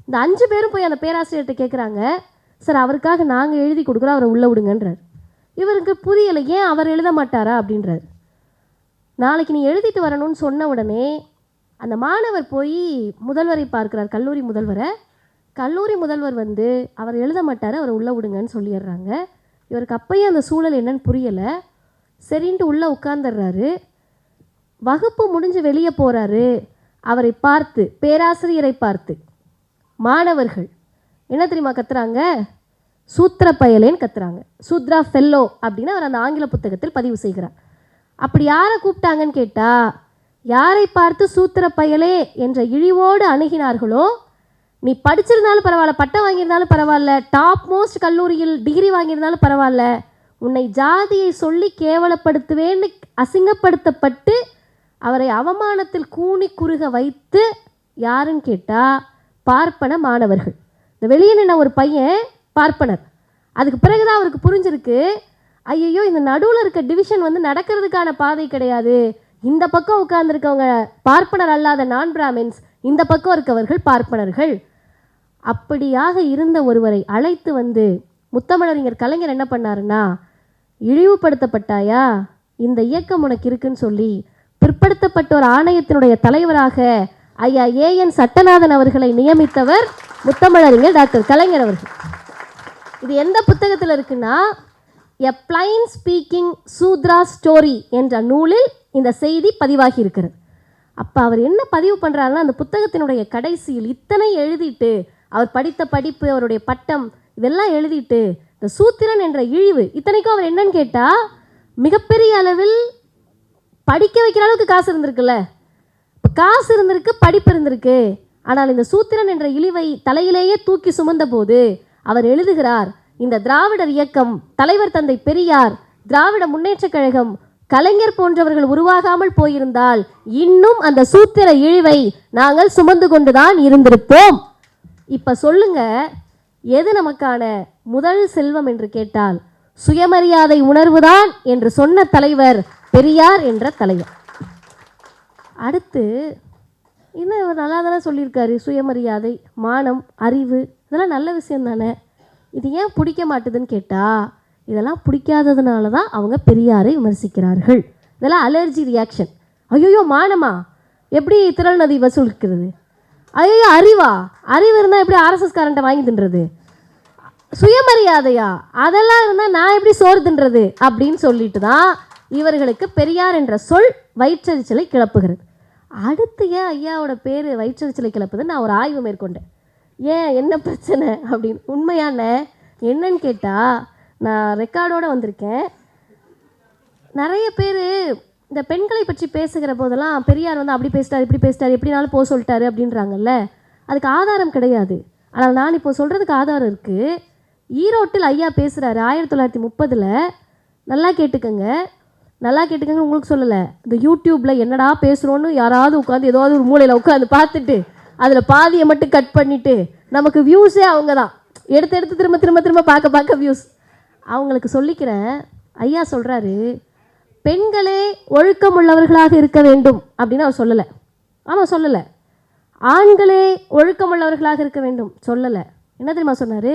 இந்த 5 பேரும் போய் அந்த பேராசிரியர்கிட்ட கேட்குறாங்க, சார் அவருக்காக நாங்கள் எழுதி கொடுக்குறோம், அவரை உள்ளே விடுங்கன்றார். இவருக்கு புரியலை, ஏன் அவர் எழுத மாட்டாரா அப்படின்றார். நாளைக்கு நீ எழுதிட்டு வரணும்னு சொன்ன உடனே அந்த மாணவர் போய் முதல்வரை பார்க்குறார், கல்லூரி முதல்வரை. கல்லூரி முதல்வர் அவர் எழுத மாட்டார், அவரை உள்ளே விடுங்கன்னு சொல்லிடுறாங்க. இவருக்கு அப்பயே அந்த சூழல் என்னன்னு புரியலை. சரின்ட்டு உள்ளே உட்கார்ந்துடுறாரு. வகுப்பு முடிஞ்சு வெளியே போகிறாரு. அவரை பார்த்து, பேராசிரியரை பார்த்து மாணவர்கள் என்ன தெரியுமா கத்துறாங்க, சூத்திர பயலேன்னு கத்துறாங்க. சூத்ரா ஃபெல்லோ அப்படின்னு அவர் அந்த ஆங்கில புத்தகத்தில் பதிவு செய்கிறார். அப்படி யாரை கூப்பிட்டாங்கன்னு கேட்டால், யாரை பார்த்து சூத்திர பயலே என்ற இழிவோடு அணுகினார்களோ, நீ படிச்சிருந்தாலும் பரவாயில்ல, பட்டம் வாங்கியிருந்தாலும் பரவாயில்ல, டாப் மோஸ்ட் கல்லூரியில் டிகிரி வாங்கியிருந்தாலும் பரவாயில்ல, உன்னை ஜாதியை சொல்லி கேவலப்படுத்துவேன்னு அசிங்கப்படுத்தப்பட்டு அவரை அவமானத்தில் கூனி குறுக வைத்து யாருன்னு கேட்டால் பார்ப்பன மாணவர்கள். இந்த வெளியே நின்ன ஒரு பையன் பார்ப்பனர். அதுக்கு பிறகுதான் அவருக்கு புரிஞ்சிருக்கு, ஐயோ இந்த நடுவில் இருக்க டிவிஷன் வந்து நடக்கிறதுக்கான பாதை கிடையாது. இந்த பக்கம் உட்கார்ந்துருக்கவங்க பார்ப்பனர் அல்லாத நான் பிராமின்ஸ், இந்த பக்கம் இருக்கவர்கள் பார்ப்பனர்கள். அப்படியாக இருந்த ஒருவரை அழைத்து வந்து முத்தமிழறிஞர் கலைஞர் என்ன பண்ணாருன்னா, இழிவுபடுத்தப்பட்டாயா, இந்த இயக்கம் உனக்கு இருக்குன்னு சொல்லி பிற்படுத்தப்பட்டோர் ஆணையத்தினுடைய தலைவராக ஐயா ஏஎன் சட்டநாதன் அவர்களை நியமித்தவர் முத்தமிழறிஞர் டாக்டர் கலைஞர் அவர்கள். இது எந்த புத்தகத்தில் இருக்குன்னா, எ பிளைன் ஸ்பீக்கிங் சூத்ரா ஸ்டோரி என்ற நூலில் இந்த செய்தி பதிவாகி இருக்கிறது. அப்போ அவர் என்ன பதிவு பண்ணுறாருன்னா, அந்த புத்தகத்தினுடைய கடைசியில் இத்தனை எழுதிட்டு, அவர் படித்த படிப்பு, அவருடைய பட்டம் இதெல்லாம் எழுதிட்டு, இந்த சூத்திரன் என்ற இழிவு, இத்தனைக்கும் அவர் என்னன்னு கேட்டால், மிகப்பெரிய அளவில் படிக்க வைக்கிற அளவுக்கு காசு இருந்திருக்குல்ல, இப்போ காசு இருந்திருக்கு, படிப்பு இருந்திருக்கு. ஆனால் இந்த சூத்திரன் என்ற இழிவை தலையிலேயே தூக்கி சுமந்த போது அவர் எழுதுகிறார், இந்த திராவிடர் இயக்கம், தலைவர் தந்தை பெரியார், திராவிட முன்னேற்றக் கழகம், கலைஞர் போன்றவர்கள் உருவாகாமல் போயிருந்தால் இன்னும் அந்த சூத்திர இழிவை நாங்கள் சுமந்து கொண்டுதான் இருந்திருப்போம். இப்போ சொல்லுங்க, எது நமக்கான முதல் செல்வம் என்று கேட்டால் சுயமரியாதை உணர்வுதான் என்று சொன்ன தலைவர் பெரியார் என்ற தலைவர். அடுத்து இன்னும் இவர் நல்லா தானே சொல்லியிருக்காரு, சுயமரியாதை, மானம், அறிவு, இதெல்லாம் நல்ல விஷயம் தானே. இது ஏன் பிடிக்க மாட்டுதுன்னு கேட்டால், இதெல்லாம் பிடிக்காததுனால தான் அவங்க பெரியாரை விமர்சிக்கிறார்கள். இதெல்லாம் அலர்ஜி ரியாக்ஷன். ஐயோ மானமா, எப்படி திரள் நதி வசூலிக்கிறது, ஐயோ அறிவா, அறிவு இருந்தால் எப்படி ஆர்எஸ்எஸ் காரண்ட்டை வாங்கி தின்றது, சுயமரியாதையா, அதெல்லாம் இருந்தால் நான் எப்படி சோறு தின்றது அப்படின்னு சொல்லிட்டு தான் இவர்களுக்கு பெரியார் என்ற சொல் வயிற்றெரிச்சலை கிளப்புகிறது. அடுத்து ஏன் ஐயாவோட பேர் வயிற்றெரிச்சலை கிளப்புதுன்னு நான் ஒரு ஆய்வு மேற்கொண்டேன். ஏன் என்ன பிரச்சனை அப்படின்னு. உண்மையான என்னன்னு கேட்டால், நான் ரெக்கார்டோடு வந்திருக்கேன். நிறைய பேர் இந்த பெண்களை பற்றி பேசுகிற போதெல்லாம் பெரியார் வந்து அப்படி பேசிட்டார், இப்படி பேசிட்டார், எப்படினாலும் போக சொல்லிட்டாரு அப்படின்றாங்கல்ல. அதுக்கு ஆதாரம் கிடையாது. ஆனால் நான் இப்போ சொல்கிறதுக்கு ஆதாரம் இருக்குது. ஈரோட்டில் ஐயா பேசுகிறாரு 1930. நல்லா கேட்டுக்கங்க, நல்லா கேட்டுக்கங்க, உங்களுக்கு சொல்லலை. இந்த யூடியூப்பில் என்னடா பேசுகிறோன்னு யாராவது உட்காந்து ஏதாவது ஒரு மூலையில் உட்காந்து பார்த்துட்டு அதில் பாதியை மட்டும் கட் பண்ணிவிட்டு நமக்கு வியூஸே அவங்க தான் எடுத்து எடுத்து திரும்ப திரும்ப திரும்ப பார்க்க வியூஸ். அவங்களுக்கு சொல்லிக்கிறேன், ஐயா சொல்கிறாரு, பெண்களே ஒழுக்கம் உள்ளவர்களாக இருக்க வேண்டும் அப்படின்னு அவர் சொல்லலை. ஆமாம் சொல்லலை. ஆண்களே ஒழுக்கம் உள்ளவர்களாக இருக்க வேண்டும் சொல்லலை. என்ன தெரியுமா சொன்னார்,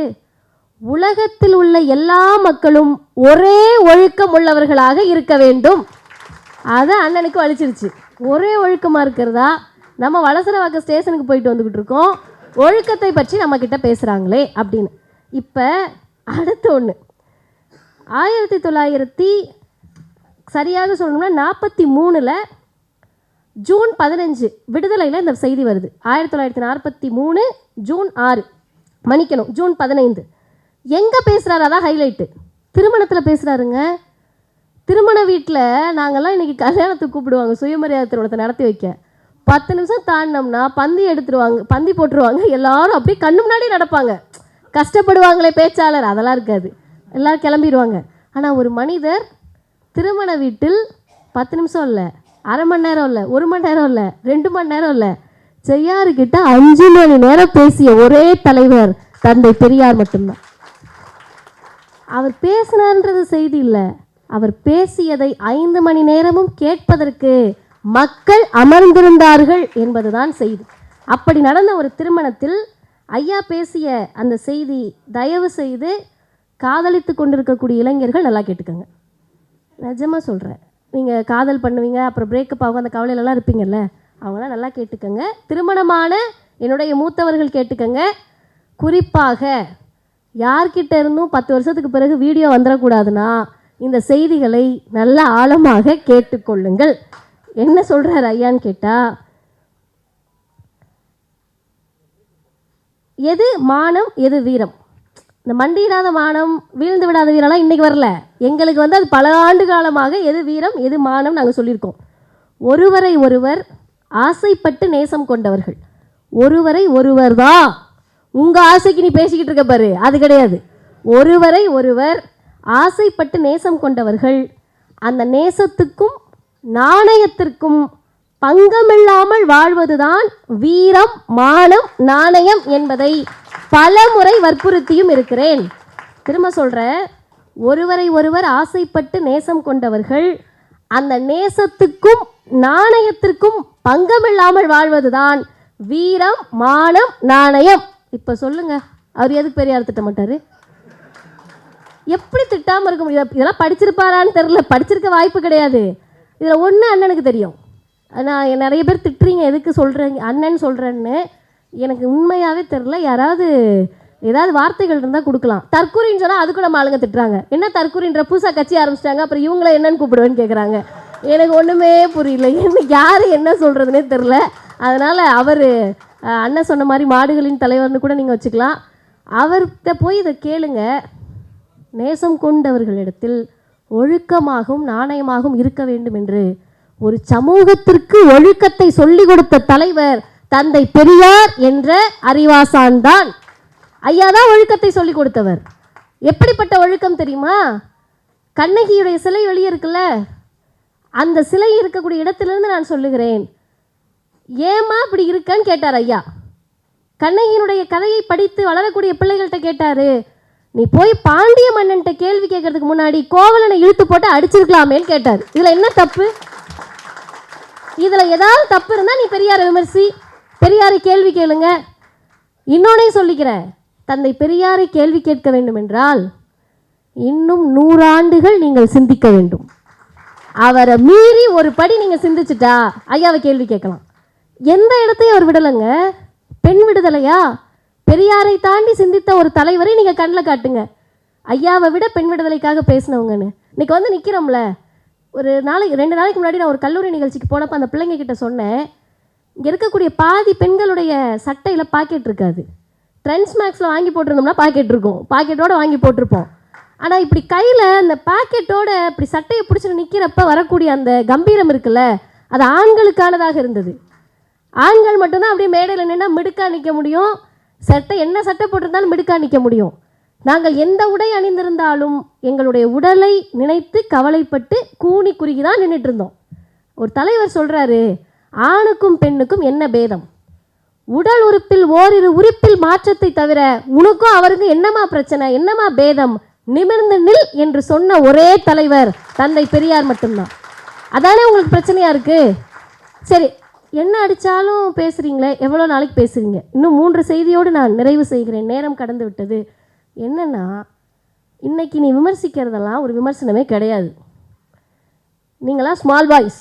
உலகத்தில் உள்ள எல்லா மக்களும் ஒரே ஒழுக்கம் உள்ளவர்களாக இருக்க வேண்டும். அதை அண்ணனுக்கு வலிச்சிருச்சு. ஒரே ஒழுக்கமாக இருக்கிறதா, நம்ம வலசரவாக்க ஸ்டேஷனுக்கு போயிட்டு வந்துக்கிட்டு இருக்கோம், ஒழுக்கத்தை பற்றி நம்மக்கிட்ட பேசுகிறாங்களே அப்படின்னு. இப்போ அடுத்த ஒன்று, 1900 சரியாக சொல்லணும்னா 43 ஜூன் 15 விடுதலையில் இந்த செய்தி வருது. 1943 ஜூன் 6, மன்னிக்கணும் ஜூன் 15. எங்கே பேசுகிறாரு, அதான் ஹைலைட்டு. திருமணத்தில் பேசுகிறாருங்க. திருமண வீட்டில் நாங்கள்லாம் இன்றைக்கி கல்யாணத்துக்கு கூப்பிடுவாங்க சுயமரியாதை திருமணத்தை நடத்தி வைக்க. 10 நிமிஷம் தாண்டினோம்னா பந்தி எடுத்துருவாங்க, பந்தி போட்டுருவாங்க, எல்லாரும் அப்படியே கண்ணு முன்னாடி நடப்பாங்க. கஷ்டப்படுவாங்களே பேச்சாளர், அதெல்லாம் இருக்காது, எல்லோரும் கிளம்பிடுவாங்க. ஆனால் ஒரு மனிதர் திருமண வீட்டில் 10 நிமிஷம் இல்லை, அரை மணி நேரம் இல்லை, 1 மணி நேரம் இல்லை, 2 மணி நேரம் இல்லை, செய்யாருக்கிட்ட 5 மணி நேரம் பேசிய ஒரே தலைவர் தந்தை பெரியார் மட்டும்தான். அவர் பேசினார்ன்றது செய்தி இல்லை, அவர் பேசியதை 5 மணி நேரமும் கேட்பதற்கு மக்கள் அமர்ந்திருந்தார்கள் என்பதுதான் செய்தி. அப்படி நடந்த ஒரு திருமணத்தில் ஐயா பேசிய அந்த செய்தி, தயவு செய்து காதலித்து கொண்டிருக்கக்கூடிய இளைஞர்கள் நல்லா கேட்டுக்கோங்க. நிஜமாக சொல்கிறேன், நீங்கள் காதல் பண்ணுவீங்க, அப்புறம் பிரேக்கப் ஆகும், அந்த கவலையிலலாம் இருப்பீங்கள்ல, அவங்களாம் நல்லா கேட்டுக்கோங்க. திருமணமான என்னுடைய மூத்தவர்கள் கேட்டுக்கோங்க. குறிப்பாக யார்கிட்ட இருந்தும் 10 வருஷத்துக்கு பிறகு வீடியோ வந்துடக்கூடாதுன்னா இந்த செய்திகளை நல்ல ஆழமாக கேட்டுக்கொள்ளுங்கள். என்ன சொல்கிறார் ஐயான்னு கேட்டால், எது மானம் எது வீரம், இந்த மண்டியிடாத மானம் வீழ்ந்து விடாத வீரம்லாம் இன்றைக்கி வரல, எங்களுக்கு வந்து அது பல ஆண்டு காலமாக எது வீரம் எது மானம் நாங்கள் சொல்லியிருக்கோம். ஒருவரை ஒருவர் ஆசைப்பட்டு நேசம் கொண்டவர்கள், ஒருவரை ஒருவர் தான். உங்கள் ஆசைக்கு நீ பேசிக்கிட்டு இருக்க பாரு, அது கிடையாது. ஒருவரை ஒருவர் ஆசைப்பட்டு நேசம் கொண்டவர்கள் அந்த நேசத்துக்கும் நாணயத்திற்கும் பங்கமில்லாமல் வாழ்வதுதான் வீரம், மானம், நாணயம் என்பதை பல முறை வற்புறுத்தியும் இருக்கிறேன். திரும்ப சொல்கிறேன், ஒருவரை ஒருவர் ஆசைப்பட்டு நேசம் கொண்டவர்கள் அந்த நேசத்துக்கும் நாணயத்திற்கும் பங்கமில்லாமல் வாழ்வதுதான் வீரம், மானம், நாணயம். இப்போ சொல்லுங்க, அவர் எதுக்கு பெரியார் திட்ட மாட்டார்? எப்படி திட்டாமல் இருக்க முடியும்? இதெல்லாம் படிச்சிருப்பாரான்னு தெரில, படிச்சிருக்க வாய்ப்பு கிடையாது. இதில் ஒன்று அண்ணனுக்கு தெரியும். நான் நிறைய பேர் திட்டுறீங்க, எதுக்கு சொல்கிறீங்க அண்ணன் சொல்கிறேன்னு. எனக்கு உண்மையாகவே தெரில. யாராவது ஏதாவது வார்த்தைகள் இருந்தால் கொடுக்கலாம். தற்கூரின்னு சொன்னால் அதுக்கு நம்ம ஆளுங்க திட்டுறாங்க. என்ன தற்கூரின்ற புதுசாக கட்சி ஆரம்பிச்சிட்டாங்க, அப்புறம் இவங்கள என்னன்னு கூப்பிடுவேன்னு கேட்குறாங்க. எனக்கு ஒன்றுமே புரியல, யார் என்ன சொல்கிறதுனே தெரில. அதனால் அவர் அண்ணன் சொன்ன மாதிரி மாடுகளின் தலைவர்னு கூட நீங்கள் வச்சுக்கலாம். அவர்கிட்ட போய் இதை கேளுங்க. நேசம் கொண்டவர்களிடத்தில் ஒழுக்கமாகவும் நாணயமாகவும் இருக்க வேண்டும் என்று ஒரு சமூகத்திற்கு ஒழுக்கத்தை சொல்லிக் கொடுத்த தலைவர் தந்தை பெரியார் என்ற அறிவாசான் தான். ஐயா தான் ஒழுக்கத்தை சொல்லிக் கொடுத்தவர். எப்படிப்பட்ட ஒழுக்கம் தெரியுமா? கண்ணகியுடைய சிலை வெளியே இருக்குல்ல, அந்த சிலை இருக்கக்கூடிய இடத்திலிருந்து நான் சொல்லுகிறேன். ஏமா இப்படி இருக்கன்னு கேட்டார் ஐயா. கண்ணகியினுடைய கதையை படித்து வளரக்கூடிய பிள்ளைகள்கிட்ட கேட்டார், நீ போய் பாண்டிய மன்னன்ட்ட கேள்வி கேட்கறதுக்கு முன்னாடி கோவலனை இழுத்து போட்டு அடிச்சிருக்கலாமேன்னு கேட்டார். இதில் என்ன தப்பு? இதில் ஏதாவது தப்பு இருந்தால் நீ பெரியாரை விமர்சி, பெரியாரை கேள்வி கேளுங்க. இன்னொன்னையும் சொல்லிக்கிறேன், தந்தை பெரியாரை கேள்வி கேட்க வேண்டும் என்றால் இன்னும் 100 ஆண்டுகள் நீங்கள் சிந்திக்க வேண்டும். அவரை மீறி ஒரு படி நீங்கள் சிந்திச்சுட்டா ஐயாவை கேள்வி கேட்கலாம். எந்த இடத்தையும் அவர் விடலைங்க. பெண் விடுதலையா? பெரியாரை தாண்டி சிந்தித்த ஒரு தலைவரை நீங்கள் கண்ணில் காட்டுங்க. ஐயாவை விட பெண் விடுதலைக்காக பேசினவங்கன்னு இன்னைக்கு வந்து நிற்கிறோம்ல. ஒரு நாளைக்கு 2 நாளைக்கு முன்னாடி நான் ஒரு கல்லூரி நிகழ்ச்சிக்கு போனப்போ அந்த பிள்ளைங்க கிட்ட சொன்னேன், இங்கே இருக்கக்கூடிய பாதி பெண்களுடைய சட்டையில் பாக்கெட் இருக்காது. ட்ரெண்ட்ஸ் மேக்ஸில் வாங்கி போட்டிருந்தோம்னா பாக்கெட் இருக்கும், பாக்கெட்டோடு வாங்கி போட்டிருப்போம். ஆனால் இப்படி கையில் அந்த பாக்கெட்டோட இப்படி சட்டையை பிடிச்சிட்டு நிற்கிறப்ப வரக்கூடிய அந்த கம்பீரம் இருக்குல்ல, அது ஆண்களுக்கானதாக இருந்தது. ஆண்கள் மட்டும்தான் அப்படியே மேடையில் நின்னா மிடுக்கா நிற்க முடியும். என்ன சட்டை போட்டிருந்தாலும் மிடுக்கா நிற்க முடியும். நாங்கள் எந்த உடை அணிந்திருந்தாலும் எங்களுடைய உடலை நினைத்து கவலைப்பட்டு கூனி குறுகி தான் நின்றுட்டு இருந்தோம். ஒரு தலைவர் சொல்கிறாரு, ஆணுக்கும் பெண்ணுக்கும் என்ன பேதம்? உடல் உறுப்பில் ஓரிரு உறுப்பில் மாற்றத்தை தவிர உனக்கும் அவருக்கும் என்னமா பிரச்சனை, என்னமா பேதம்? நிமிர்ந்து நில் என்று சொன்ன ஒரே தலைவர் தந்தை பெரியார் மட்டும்தான். அதானே உங்களுக்கு பிரச்சனையாக இருக்குது? சரி, என்ன அடித்தாலும் பேசுகிறீங்களே, எவ்வளோ நாளைக்கு பேசுகிறீங்க? இன்னும் 3 செய்தியோடு நான் நிறைவு செய்கிறேன், நேரம் கடந்து விட்டது. என்னென்னா, இன்றைக்கி நீ விமர்சிக்கிறதெல்லாம் ஒரு விமர்சனமே கிடையாது. நீங்களாம் ஸ்மால் பாய்ஸ்,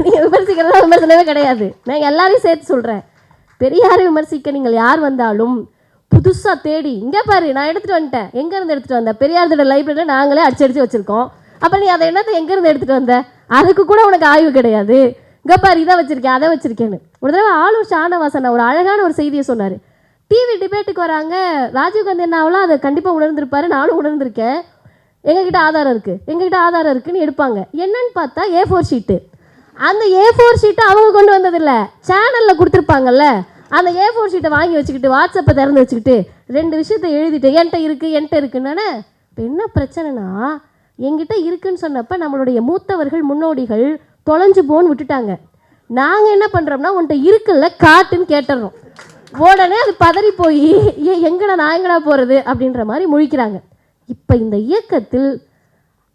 நீங்கள் விமர்சிக்கிறதெல்லாம் விமர்சனமே கிடையாது. நான் எல்லாரையும் சேர்த்து சொல்கிறேன். பெரியாரை விமர்சிக்க நீங்கள் யார் வந்தாலும் புதுசாக தேடி, இங்கே பாரு நான் எடுத்துகிட்டு வந்துட்டேன், எங்கேருந்து எடுத்துகிட்டு வந்தேன்? பெரியாரோட லைப்ரரியில் நாங்களே அடிச்சு வச்சுருக்கோம். அப்போ நீ அதை என்னத்தை எங்கேருந்து எடுத்துகிட்டு வந்த? அதுக்கு கூட உனக்கு ஆய்வு கிடையாது. இங்கே பாரு இதை வச்சுருக்கேன், அதை வச்சுருக்கேன்னு. ஒரு தடவை ஆளூர் ஷானவாசன் ஒரு அழகான ஒரு செய்தியை சொன்னார். டிவி டிபேட்டுக்கு வராங்க, ராஜீவ்காந்தி அண்ணாவெலாம் அதை கண்டிப்பாக உணர்ந்திருப்பாரு, நானும் உணர்ந்திருக்கேன். எங்ககிட்ட ஆதாரம் இருக்குதுன்னு எடுப்பாங்க. என்னன்னு பார்த்தா A4 ஷீட்டு. அந்த A4 ஷீட்டை அவங்க கொண்டு வந்ததில்லை, சேனலில் கொடுத்துருப்பாங்கல்ல. அந்த A4 ஷீட்டை வாங்கி வச்சுக்கிட்டு வாட்ஸ்அப்பை திறந்து வச்சுக்கிட்டு 2 விஷயத்தை எழுதிட்டு என்கிட்ட இருக்குன்னு. இப்போ என்ன பிரச்சனைனா, என்கிட்ட இருக்குன்னு சொன்னப்போ நம்மளுடைய மூத்தவர்கள் முன்னோடிகள் தொலைஞ்சு போன்னு விட்டுட்டாங்க. நாங்கள் என்ன பண்ணுறோம்னா, உன்கிட்ட இருக்குல்ல காட்டுன்னு கேட்டுறோம். உடனே அது பதறி போய் நான் எங்கடா போகிறது அப்படின்ற மாதிரி முழிக்கிறாங்க. இப்போ இந்த இயக்கத்தில்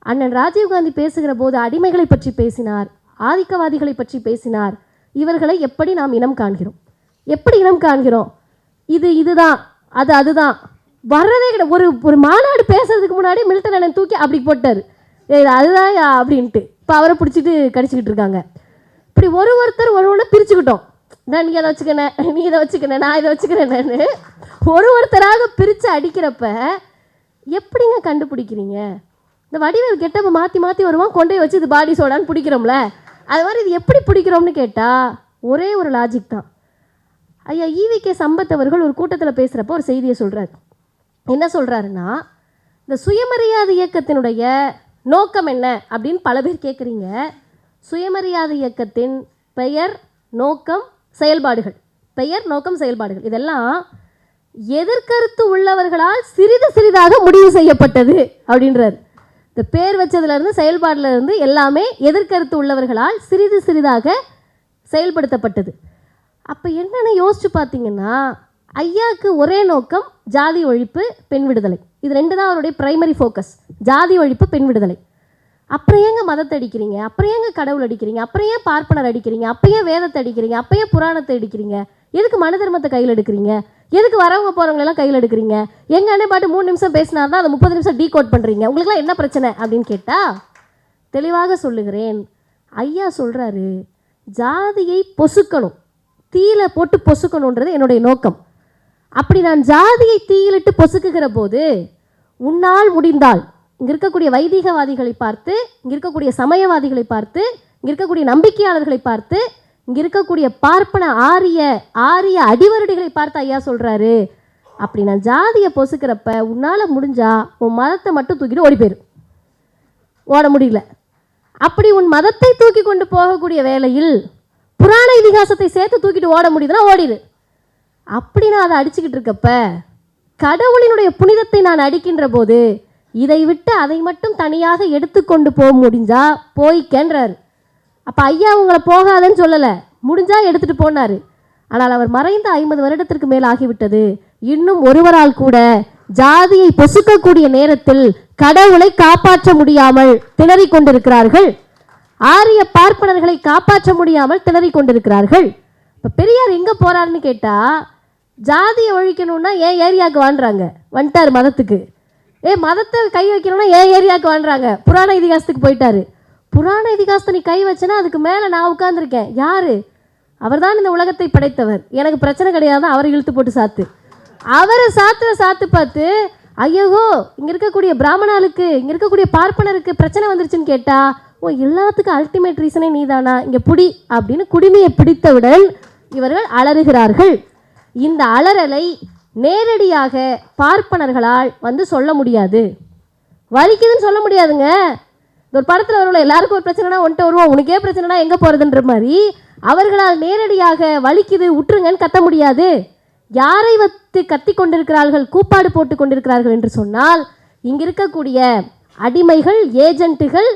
அண்ணன் ராஜீவ்காந்தி பேசுகிற போது அடிமைகளை பற்றி பேசினார், ஆதிக்கவாதிகளை பற்றி பேசினார். இவர்களை எப்படி நாம் இனம் காண்கிறோம்? எப்படி இனம் காண்கிறோம்? இதுதான் அதுதான் வர்றதே கிடையாது. ஒரு மாநாடு பேசுறதுக்கு முன்னாடி மில்டன் அண்ணன் தூக்கி அப்படி போட்டார், அதுதான் அப்படின்ட்டு. இப்போ அவரை பிடிச்சிட்டு கடிச்சிக்கிட்டு இருக்காங்க. இப்படி ஒருத்தர் ஒன்று பிரிச்சுக்கிட்டோம். நீ அதை வச்சுக்கினேன், நீ இதை வச்சுக்கினேன், நான் இதை வச்சுக்கிறேன்னு ஒருத்தராக பிரித்து அடிக்கிறப்ப எப்படிங்க கண்டுபிடிக்கிறீங்க? இந்த வடிவேல் கெட்டப்ப மாற்றி வருவான், கொண்டே வச்சு இது பாடி சோடான்னு பிடிக்கிறோம்ல, அது மாதிரி இது எப்படி பிடிக்கிறோம்னு கேட்டால் ஒரே ஒரு லாஜிக் தான். ஐயா EVK சம்பத் அவர்கள் ஒரு கூட்டத்தில் பேசுகிறப்ப ஒரு செய்தியை சொல்கிறார். என்ன சொல்கிறாருன்னா, இந்த சுயமரியாதை இயக்கத்தினுடைய நோக்கம் என்ன அப்படின்னு பல பேர் கேட்குறீங்க. சுயமரியாதை இயக்கத்தின் பெயர், நோக்கம், செயல்பாடுகள் இதெல்லாம் எதிர்கருத்து உள்ளவர்களால் சிறிதாக முடிவு செய்யப்பட்டது அப்படின்றார். இந்த பேர் வச்சதுலேருந்து செயல்பாடுலேருந்து எல்லாமே எதிர்கருத்து உள்ளவர்களால் சிறிதாக செயல்படுத்தப்பட்டது. அப்போ என்னென்னு யோசிச்சு பார்த்தீங்கன்னா, ஐயாவுக்கு ஒரே நோக்கம் ஜாதி ஒழிப்பு, பெண் விடுதலை. இது 2 தான் அவருடைய பிரைமரி ஃபோக்கஸ். ஜாதி ஒழிப்பு, பெண் விடுதலை. அப்புறம் ஏங்க மதத்தை அடிக்கிறீங்க, அப்புறம் ஏங்க கடவுள் அடிக்கிறீங்க, அப்புறம் ஏன் பார்ப்பனர் அடிக்கிறீங்க, அப்போ ஏன் வேதத்தை அடிக்கிறீங்க, அப்போ ஏன் புராணத்தை அடிக்கிறீங்க, எதுக்கு மனு தர்மத்தை கையில் எடுக்கிறீங்க, எதுக்கு வரவங்க போகிறவங்களெல்லாம் கையில் எடுக்கிறீங்க, எங்கள் அண்ணன் பாட்டு 3 நிமிஷம் பேசினா தான் அதை 30 நிமிஷம் டீகோட் பண்ணுறீங்க, உங்களுக்குலாம் என்ன பிரச்சனை அப்படின்னு கேட்டால் தெளிவாக சொல்லுகிறேன். ஐயா சொல்கிறாரு, ஜாதியை பொசுக்கணும், தீயில போட்டு பொசுக்கணுன்றது என்னுடைய நோக்கம். அப்படி நான் ஜாதியை தீயிலிட்டு பொசுக்குகிற போது உன்னால் முடிந்தால் இங்கே இருக்கக்கூடிய வைதிகவாதிகளை பார்த்து, இங்கே இருக்கக்கூடிய சமயவாதிகளை பார்த்து, இங்கே இருக்கக்கூடிய நம்பிக்கையாளர்களை பார்த்து, இங்கே இருக்கக்கூடிய பார்ப்பன ஆரிய அடிவருடிகளை பார்த்து ஐயா சொல்கிறாரு, அப்படி நான் ஜாதியை பொசுக்கிறப்ப உன்னால் முடிஞ்சா உன் மதத்தை மட்டும் தூக்கிட்டு ஓடி போயிரு. ஓட முடியல. அப்படி உன் மதத்தை தூக்கி கொண்டு போகக்கூடிய வேளையில் புராண இதிகாசத்தை சேர்த்து தூக்கிட்டு ஓட முடியுதுன்னா ஓடிடு. அப்படி நான் அதை அடிச்சுக்கிட்டு இருக்கப்ப கடவுளினுடைய புனிதத்தை நான் அடிக்கின்ற போது இதை விட்டு அதை மட்டும் தனியாக எடுத்துக்கொண்டு போக முடிஞ்சா போய்க்கன்றார். அப்போ ஐயா உங்களை போகாதன்னு சொல்லலை, முடிஞ்சா எடுத்துகிட்டு போனார். ஆனால் அவர் மறைந்த 50 வருடத்திற்கு மேல் ஆகிவிட்டது. இன்னும் ஒருவரால் கூட ஜாதியை பொசுக்கக்கூடிய நேரத்தில் கடவுளை காப்பாற்ற முடியாமல் திணறிக் கொண்டிருக்கிறார்கள். ஆரிய பார்ப்பனர்களை காப்பாற்ற முடியாமல் திணறிக் கொண்டிருக்கிறார்கள். இப்போ பெரியார் எங்கே போகிறாருன்னு கேட்டால், ஜாதியை ஒழிக்கணும்னா ஏன் ஏரியாவுக்கு வாழ்றாங்க, வந்துட்டார் மதத்துக்கு. மதத்தை கை வைக்கணும்னா ஏன் ஏரியாவுக்கு வாழ்றாங்க, புராண இதிகாசத்துக்கு போயிட்டாரு. புராண இதிகாசத்தை நீ கை வச்சனா அதுக்கு மேலே நான் உட்காந்துருக்கேன். யார்? அவர் தான் இந்த உலகத்தை படைத்தவர், எனக்கு பிரச்சனை கிடையாது, அவரை இழுத்து போட்டு சாத்து. அவரை சாத்து பார்த்து ஐயோ இங்கே இருக்கக்கூடிய பிராமணாளுக்கு, இங்கே இருக்கக்கூடிய பார்ப்பனருக்கு பிரச்சனை வந்துருச்சுன்னு கேட்டால், ஓ எல்லாத்துக்கும் அல்டிமேட் ரீசனே நீதானா, இங்கே புடி அப்படின்னு குடிமையை பிடித்தவுடன் இவர்கள் அலறுகிறார்கள். இந்த அலறலை நேரடியாக பார்ப்பனர்களால் வந்து சொல்ல முடியாது, வலிக்குதுன்னு சொல்ல முடியாதுங்க. இந்த ஒரு படத்தில் வருவோம், எல்லாருக்கும் ஒரு பிரச்சனைனா ஒன்ட்டு வருவோம், உனக்கே பிரச்சனைனா எங்கே போகிறதுன்ற மாதிரி அவர்களால் நேரடியாக வலிக்குது உற்றுங்கன்னு கத்த முடியாது. யாரை வைத்து கத்தி கொண்டிருக்கிறார்கள், கூப்பாடு போட்டு கொண்டிருக்கிறார்கள் என்று சொன்னால், இங்கே இருக்கக்கூடிய அடிமைகள், ஏஜென்ட்டுகள்,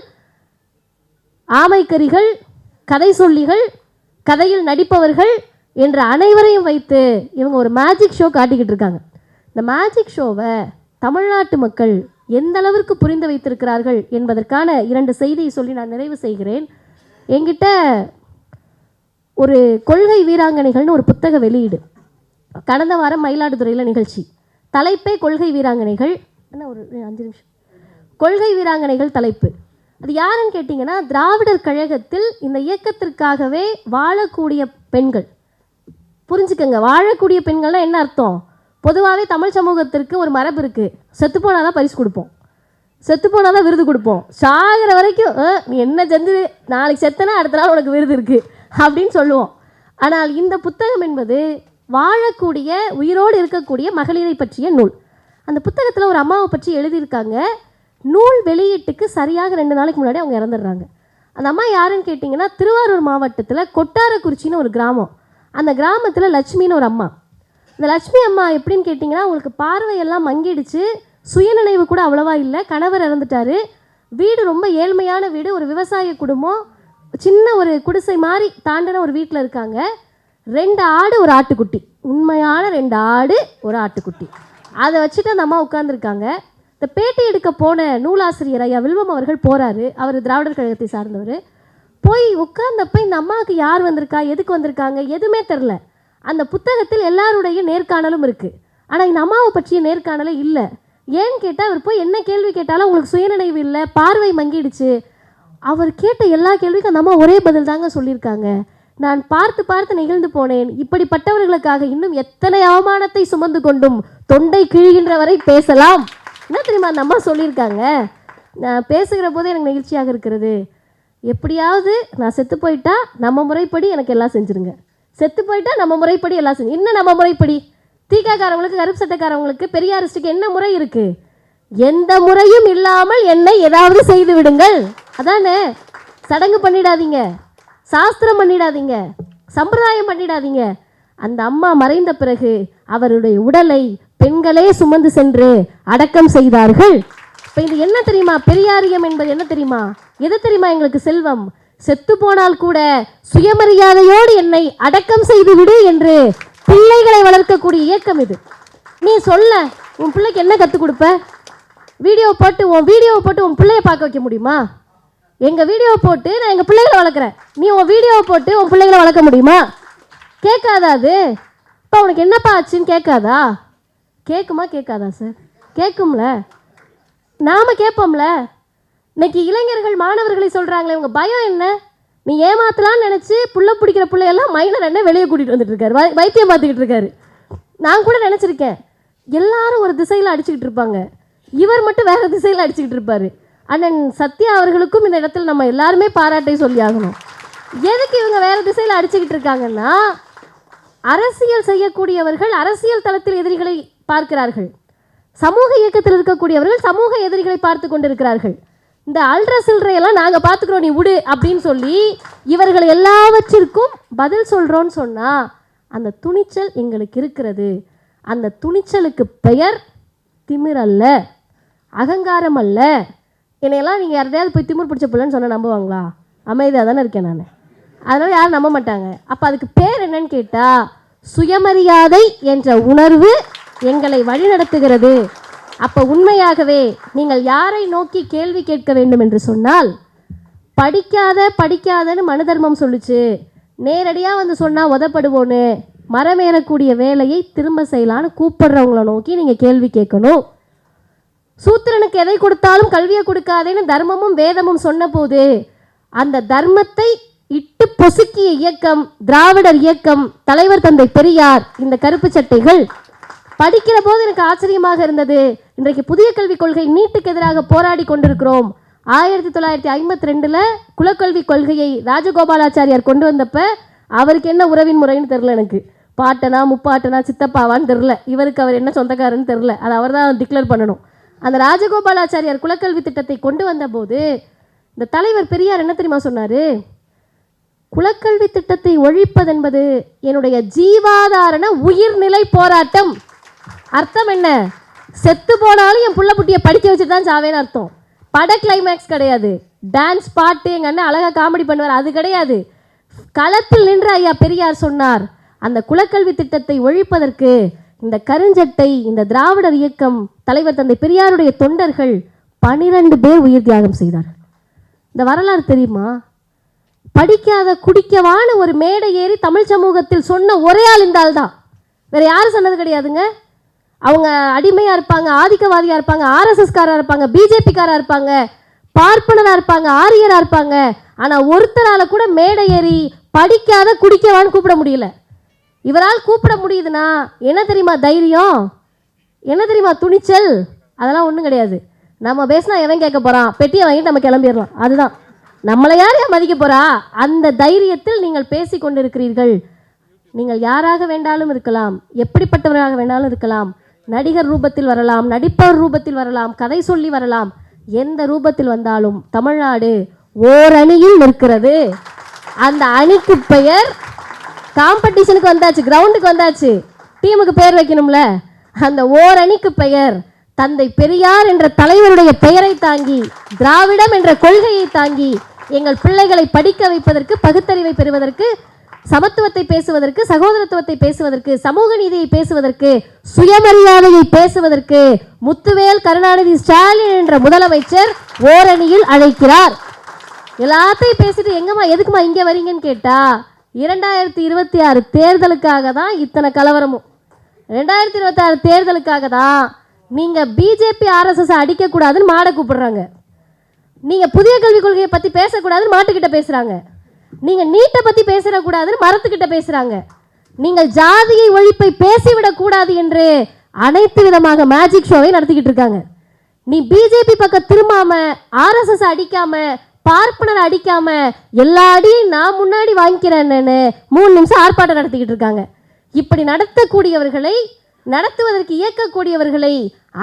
ஆமைக்கரிகள், கதை சொல்லிகள், கதையில் நடிப்பவர்கள் என்ற அனைவரையும் வைத்து இவங்க ஒரு மேஜிக் ஷோ காட்டிக்கிட்டு இருக்காங்க. இந்த மேஜிக் ஷோவை தமிழ்நாட்டு மக்கள் எந்த அளவிற்கு புரிந்து வைத்திருக்கிறார்கள் என்பதற்கான 2 செய்தியை சொல்லி நான் நிறைவு செய்கிறேன். என்கிட்ட ஒரு கொள்கை வீராங்கனைகள்னு ஒரு புத்தக வெளியீடு கடந்த வாரம் மயிலாடுதுறையில் நிகழ்ச்சி. தலைப்பே கொள்கை வீராங்கனைகள். என்ன ஒரு 5 நிமிஷம். கொள்கை வீராங்கனைகள் தலைப்பு. அது யாருன்னு கேட்டிங்கன்னா, திராவிடர் கழகத்தில் இந்த இயக்கத்திற்காகவே வாழக்கூடிய பெண்கள். புரிஞ்சுக்கங்க, வாழக்கூடிய பெண்கள்னால் என்ன அர்த்தம்? பொதுவாகவே தமிழ் சமூகத்திற்கு ஒரு மரபு இருக்குது, செத்து போனால் தான் பரிசு கொடுப்போம், செத்து போனால் தான் விருது கொடுப்போம், சாகிற வரைக்கும் நீ என்ன செஞ்சு நாளைக்கு செத்தனா அடுத்த நாள் உனக்கு விருது இருக்குது அப்படின்னு சொல்லுவோம். ஆனால் இந்த புத்தகம் என்பது வாழக்கூடிய, உயிரோடு இருக்கக்கூடிய மகளிரை பற்றிய நூல். அந்த புத்தகத்தில் ஒரு அம்மாவை பற்றி எழுதியிருக்காங்க. நூல் வெளியீட்டுக்கு சரியாக 2 நாளைக்கு முன்னாடி அவங்க இறந்துடுறாங்க. அந்த அம்மா யாருன்னு கேட்டிங்கன்னா, திருவாரூர் மாவட்டத்தில் கொட்டாரக்குறிச்சின்னு ஒரு கிராமம். அந்த கிராமத்தில் லட்சுமின்னு ஒரு அம்மா. இந்த லட்சுமி அம்மா எப்படின்னு கேட்டிங்கன்னா, அவங்களுக்கு பார்வையெல்லாம் மங்கிடுச்சு, சுயநினைவு கூட அவ்வளவா இல்லை, கணவர் இறந்துட்டார், வீடு ரொம்ப ஏழ்மையான வீடு, ஒரு விவசாய குடும்பம், சின்ன ஒரு குடிசை மாதிரி தாண்டின ஒரு வீட்டில் இருக்காங்க. 2 ஆடு ஒரு ஆட்டுக்குட்டி, உண்மையான 2 ஆடு ஒரு ஆட்டுக்குட்டி, அதை வச்சுட்டு அந்த அம்மா உட்காந்துருக்காங்க. இந்த பேட்டி எடுக்க போன நூலாசிரியர் ஐயா வில்வம் அவர்கள் போகிறாரு. அவர் திராவிடர் கழகத்தை சார்ந்தவர். போய் உட்கார்ந்தப்ப இந்த அம்மாவுக்கு யார் வந்திருக்கா, எதுக்கு வந்திருக்காங்க, எதுவுமே தெரில. அந்த புத்தகத்தில் எல்லாருடைய நேர்காணலும் இருக்குது, ஆனால் இந்த அம்மாவை பற்றிய நேர்காணலே இல்லை. ஏன்னு கேட்டால், அவர் போய் என்ன கேள்வி கேட்டாலும் உங்களுக்கு சுயநினைவு இல்லை, பார்வை மங்கிடுச்சு. அவர் கேட்ட எல்லா கேள்விக்கும் அந்த அம்மா ஒரே பதில் தாங்க சொல்லியிருக்காங்க. நான் பார்த்து பார்த்து நெகிழ்ந்து போனேன். இப்படிப்பட்டவர்களுக்காக இன்னும் எத்தனை அவமானத்தை சுமந்து கொண்டும் தொண்டை கிழிகின்ற வரை பேசலாம். என்ன தெரியுமா அந்த அம்மா சொல்லியிருக்காங்க? நான் பேசுகிற போதே எனக்கு நெகிழ்ச்சியாக இருக்கிறது. எப்படியாவது நான் செத்து போயிட்டா நம்ம முறைப்படி எனக்கு எல்லாம் செஞ்சுருங்க, செத்து போயிட்டா நம்ம முறைப்படி எல்லாம் செஞ்சு. இன்னும் நம்ம முறைப்படி தீக்காக்காரவங்களுக்கு, கருப்பு சட்டக்காரவங்களுக்கு, பெரியாரிஸ்டுக்கு என்ன முறை இருக்குது? எந்த முறையும் இல்லாமல் என்னை ஏதாவது செய்து விடுங்கள், அதானே. சடங்கு பண்ணிடாதீங்க, சாஸ்திரம் பண்ணிடாதீங்க, சம்பிரதாயம் பண்ணிடாதீங்க. அந்த அம்மா மறைந்த பிறகு அவருடைய உடலை பெண்களே சுமந்து சென்று அடக்கம் செய்தார்கள். இப்போ இது என்ன தெரியுமா? பெரியாரியம் என்பது என்ன தெரியுமா? எது தெரியுமா? எங்களுக்கு செல்வம். செத்து போனால் கூட சுயமரியாதையோடு என்னை அடக்கம் செய்து விடு என்று பிள்ளைகளை வளர்க்கக்கூடிய இயக்கம் இது. நீ சொல்ல, உன் பிள்ளைக்கு என்ன கற்றுக் கொடுப்ப? வீடியோவை போட்டு உன் பிள்ளைய பார்க்க வைக்க முடியுமா? எங்கள் வீடியோவை போட்டு நான் எங்கள் பிள்ளைகளை வளர்க்குறேன், நீ உன் வீடியோவை போட்டு உன் பிள்ளைகளை வளர்க்க முடியுமா? கேட்காதா? அது இப்போ உனக்கு என்னப்பா ஆச்சுன்னு கேட்காதா? கேட்குமா? கேட்காதா சார்? கேட்கும்ல, நாம் கேட்போம்ல. இன்னைக்கு இளைஞர்கள் மாணவர்களை சொல்கிறாங்களே, உங்கள் பயம் என்ன? நீ ஏமாத்தலான்னு நினச்சி புள்ள பிடிக்கிற பிள்ளையெல்லாம் மைனர் என்ன வெளியே கூட்டிகிட்டு வந்துட்டு இருக்காரு, வைத்தியம் பார்த்துக்கிட்டு இருக்காரு. நான் கூட நினச்சிருக்கேன், எல்லாரும் ஒரு திசையில் அடிச்சுக்கிட்டு இருப்பாங்க, இவர் மட்டும் வேறு திசையில் அடிச்சுக்கிட்டு இருப்பார். அண்ணன் சத்யா அவர்களுக்கும் இந்த இடத்துல நம்ம எல்லாருமே பாராட்டை சொல்லி ஆகணும். எதுக்கு இவங்க வேறு திசையில் அடிச்சுக்கிட்டு இருக்காங்கன்னா, அரசியல் செய்யக்கூடியவர்கள் அரசியல் தளத்தில் எதிரிகளை பார்க்கிறார்கள், சமூக இயக்கத்தில் இருக்கக்கூடியவர்கள் சமூக எதிரிகளை பார்த்து கொண்டிருக்கிறார்கள். இந்த அல்ற சில்லறையெல்லாம் நாங்கள் பார்த்துக்குறோம், நீ விடு அப்படின்னு சொல்லி இவர்கள் எல்லாவற்றிற்கும் பதில் சொல்கிறோன்னு சொன்னால் அந்த துணிச்சல் எங்களுக்கு இருக்கிறது. அந்த துணிச்சலுக்கு பெயர் திமிர் அல்ல, அகங்காரம் அல்ல. என்னையெல்லாம் நீங்கள் யாரையாவது போய் திமிர் பிடிச்ச பிள்ளைன்னு சொன்னால் நம்புவாங்களா? அமைதியாக தானே இருக்கேன் நான், அதனால் யாரும் நம்ப மாட்டாங்க. அப்போ அதுக்கு பேர் என்னன்னு கேட்டால் சுயமரியாதை என்ற உணர்வு எங்களை வழிநடத்துகிறது. அப்போ உண்மையாகவே நீங்கள் யாரை நோக்கி கேள்வி கேட்க வேண்டும் என்று சொன்னால், படிக்காதன்னு மனு தர்மம் சொல்லுச்சு, நேரடியாக வந்து சொன்னால் உதப்படுவோன்னு மரமேறக்கூடிய வேலையை திரும்ப செய்யலான்னு கூப்பிடுறவங்கள நோக்கி நீங்கள் கேள்வி கேட்கணும். சூத்திரனுக்கு எதை கொடுத்தாலும் கல்வியை கொடுக்காதேன்னு தர்மமும் வேதமும் சொன்ன போது அந்த தர்மத்தை இட்டு பொசுக்கிய இயக்கம் திராவிடர் இயக்கம், தலைவர் தந்தை பெரியார், இந்த கருப்பு சட்டைகள். படிக்கிற போது எனக்கு ஆச்சரியமாக இருந்தது. இன்றைக்கு புதிய கல்விக் கொள்கை நீட்டுக்கு எதிராக போராடி கொண்டிருக்கிறோம். 1952 குலக்கல்வி கொள்கையை ராஜகோபாலாச்சாரியார் கொண்டு வந்தப்ப அவருக்கு என்ன உறவின் முறைன்னு தெரில, எனக்கு பாட்டனா முப்பாட்டனா சித்தப்பாவான்னு தெரில, இவருக்கு அவர் என்ன சொந்தக்காரன்னு தெரில, அது அவர் தான் டிக்ளேர் பண்ணணும். அந்த ராஜகோபாலாச்சாரியார் குலக்கல்வி திட்டத்தை கொண்டு வந்தபோது இந்த தலைவர் பெரியார் என்ன தெரியுமா சொன்னார்? குலக்கல்வி திட்டத்தை ஒழிப்பதென்பது என்னுடைய ஜீவாதாரண உயிர்நிலை போராட்டம். அர்த்தம் என்ன? செத்து போனாலும் என் புள்ள புட்டியை படிக்க வச்சுட்டு தான் சாவேன்னு அர்த்தம். பட கிளைமேக்ஸ் கிடையாது, டான்ஸ் பாட்டு எங்கள் அண்ணன் அழகாக காமெடி பண்ணுவார், அது கிடையாது. களத்தில் நின்று ஐயா பெரியார் சொன்னார், அந்த குலக்கல்வி திட்டத்தை ஒழிப்பதற்கு இந்த கருஞ்சட்டை, இந்த திராவிடர் இயக்கம், தலைவர் தந்தை பெரியாருடைய தொண்டர்கள் 12 பேர் உயிர் தியாகம் செய்தார்கள். இந்த வரலாறு தெரியுமா? படிக்காத குடிக்கவான ஒரு மேடை ஏறி தமிழ் சமூகத்தில் சொன்ன ஒரே ஆள் இந்த ஆள் தான், வேறு யாரும் சொன்னது கிடையாதுங்க. அவங்க அடிமையாக இருப்பாங்க, ஆதிக்கவாதியாக இருப்பாங்க, ஆர்எஸ்எஸ்காராக இருப்பாங்க, பிஜேபிக்காராக இருப்பாங்க, பார்ப்பனராக இருப்பாங்க, ஆரியராக இருப்பாங்க. ஆனால் ஒருத்தரால் கூட மேடை ஏறி படிக்காத குடிக்கவான்னு கூப்பிட முடியல. இவரால் கூப்பிட முடியுதுன்னா என்ன தெரியுமா தைரியம், என்ன தெரியுமா துணிச்சல்? அதெல்லாம் ஒன்றும் கிடையாது. நம்ம பேசினா எவன் கேட்க போகிறான், பெட்டியை வாங்கிட்டு நம்ம கிளம்பிடலாம், அதுதான். நம்மளை யார் மதிக்க போகிறா? அந்த தைரியத்தில் நீங்கள் பேசி கொண்டிருக்கிறீர்கள். நீங்கள் யாராக வேண்டாலும் இருக்கலாம், எப்படிப்பட்டவராக வேண்டாலும் இருக்கலாம், நடிகர் ரூபத்தில் வரலாம், நடிப்பவர் ரூபத்தில் வரலாம், கதை சொல்லி வரலாம், எந்த ரூபத்தில் வந்தாலும் தமிழ்நாடு ஓரணியில் நிற்கிறது. அந்த அணிக்கு பெயர், காம்படிஷனுக்கு வந்தாச்சு, கிரவுண்டுக்கு வந்தாச்சு, டீமுக்கு பெயர் வைக்கணும்ல, அந்த ஓரணிக்கு பெயர் தந்தை பெரியார் என்ற தலைவருடைய பெயரை தாங்கி, திராவிடம் என்ற கொள்கையை தாங்கி எங்கள் பிள்ளைகளை படிக்க வைப்பதற்கு, பகுத்தறிவை பெறுவதற்கு, சமத்துவத்தை பேசுவதற்கு, சகோதரத்துவத்தை பேசுவதற்கு, சமூக நீதியை பேசுவதற்கு, சுயமரியாதையை பேசுவதற்கு முத்துவேல் கருணாநிதி ஸ்டாலின் என்ற முதலமைச்சர் ஓரணியில் அழைக்கிறார். எல்லாத்தையும் பேசிட்டு எங்கம்மா எதுக்குமா இங்கே வரீங்கன்னு கேட்டா, 2026 தேர்தலுக்காக தான் இத்தனை கலவரமும். 2026 தேர்தலுக்காக தான் நீங்கள் பிஜேபி ஆர்எஸ்எஸ் அடிக்கக்கூடாதுன்னு மாடை கூப்பிடுறாங்க, நீங்கள் புதிய கல்விக் கொள்கையை பற்றி பேசக்கூடாதுன்னு மாட்டுக்கிட்ட பேசுகிறாங்க, நீங்கள் நீட்டை பற்றி பேசக்கூடாதுன்னு மரத்துக்கிட்ட பேசுகிறாங்க, நீங்கள் ஜாதியை ஒழிப்பை பேசிவிடக்கூடாது என்று அனைத்து விதமாக மேஜிக் ஷோவை நடத்திக்கிட்டு இருக்காங்க. நீ பிஜேபி பக்கம் திரும்பாம, ஆர்எஸ்எஸ் அடிக்காம, பார்ப்பனர் அடிக்காம, எல்லா அடியும் நான் முன்னாடி வாங்கிக்கிறேன்னு 3 நிமிஷம் ஆர்ப்பாட்டம் நடத்திக்கிட்டு இருக்காங்க. இப்படி நடத்தக்கூடியவர்களை, நடத்துவதற்கு இயக்கக்கூடியவர்களை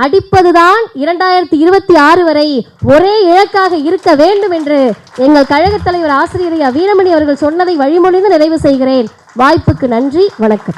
அடிப்பதுதான் 2026 வரை ஒரே இலக்காக இருக்க வேண்டும் என்று எங்கள் கழகத் தலைவர் ஆசிரியர் வீரமணி அவர்கள் சொன்னதை வழிமொழிந்து நிறைவு செய்கிறேன். வாய்ப்புக்கு நன்றி, வணக்கம்.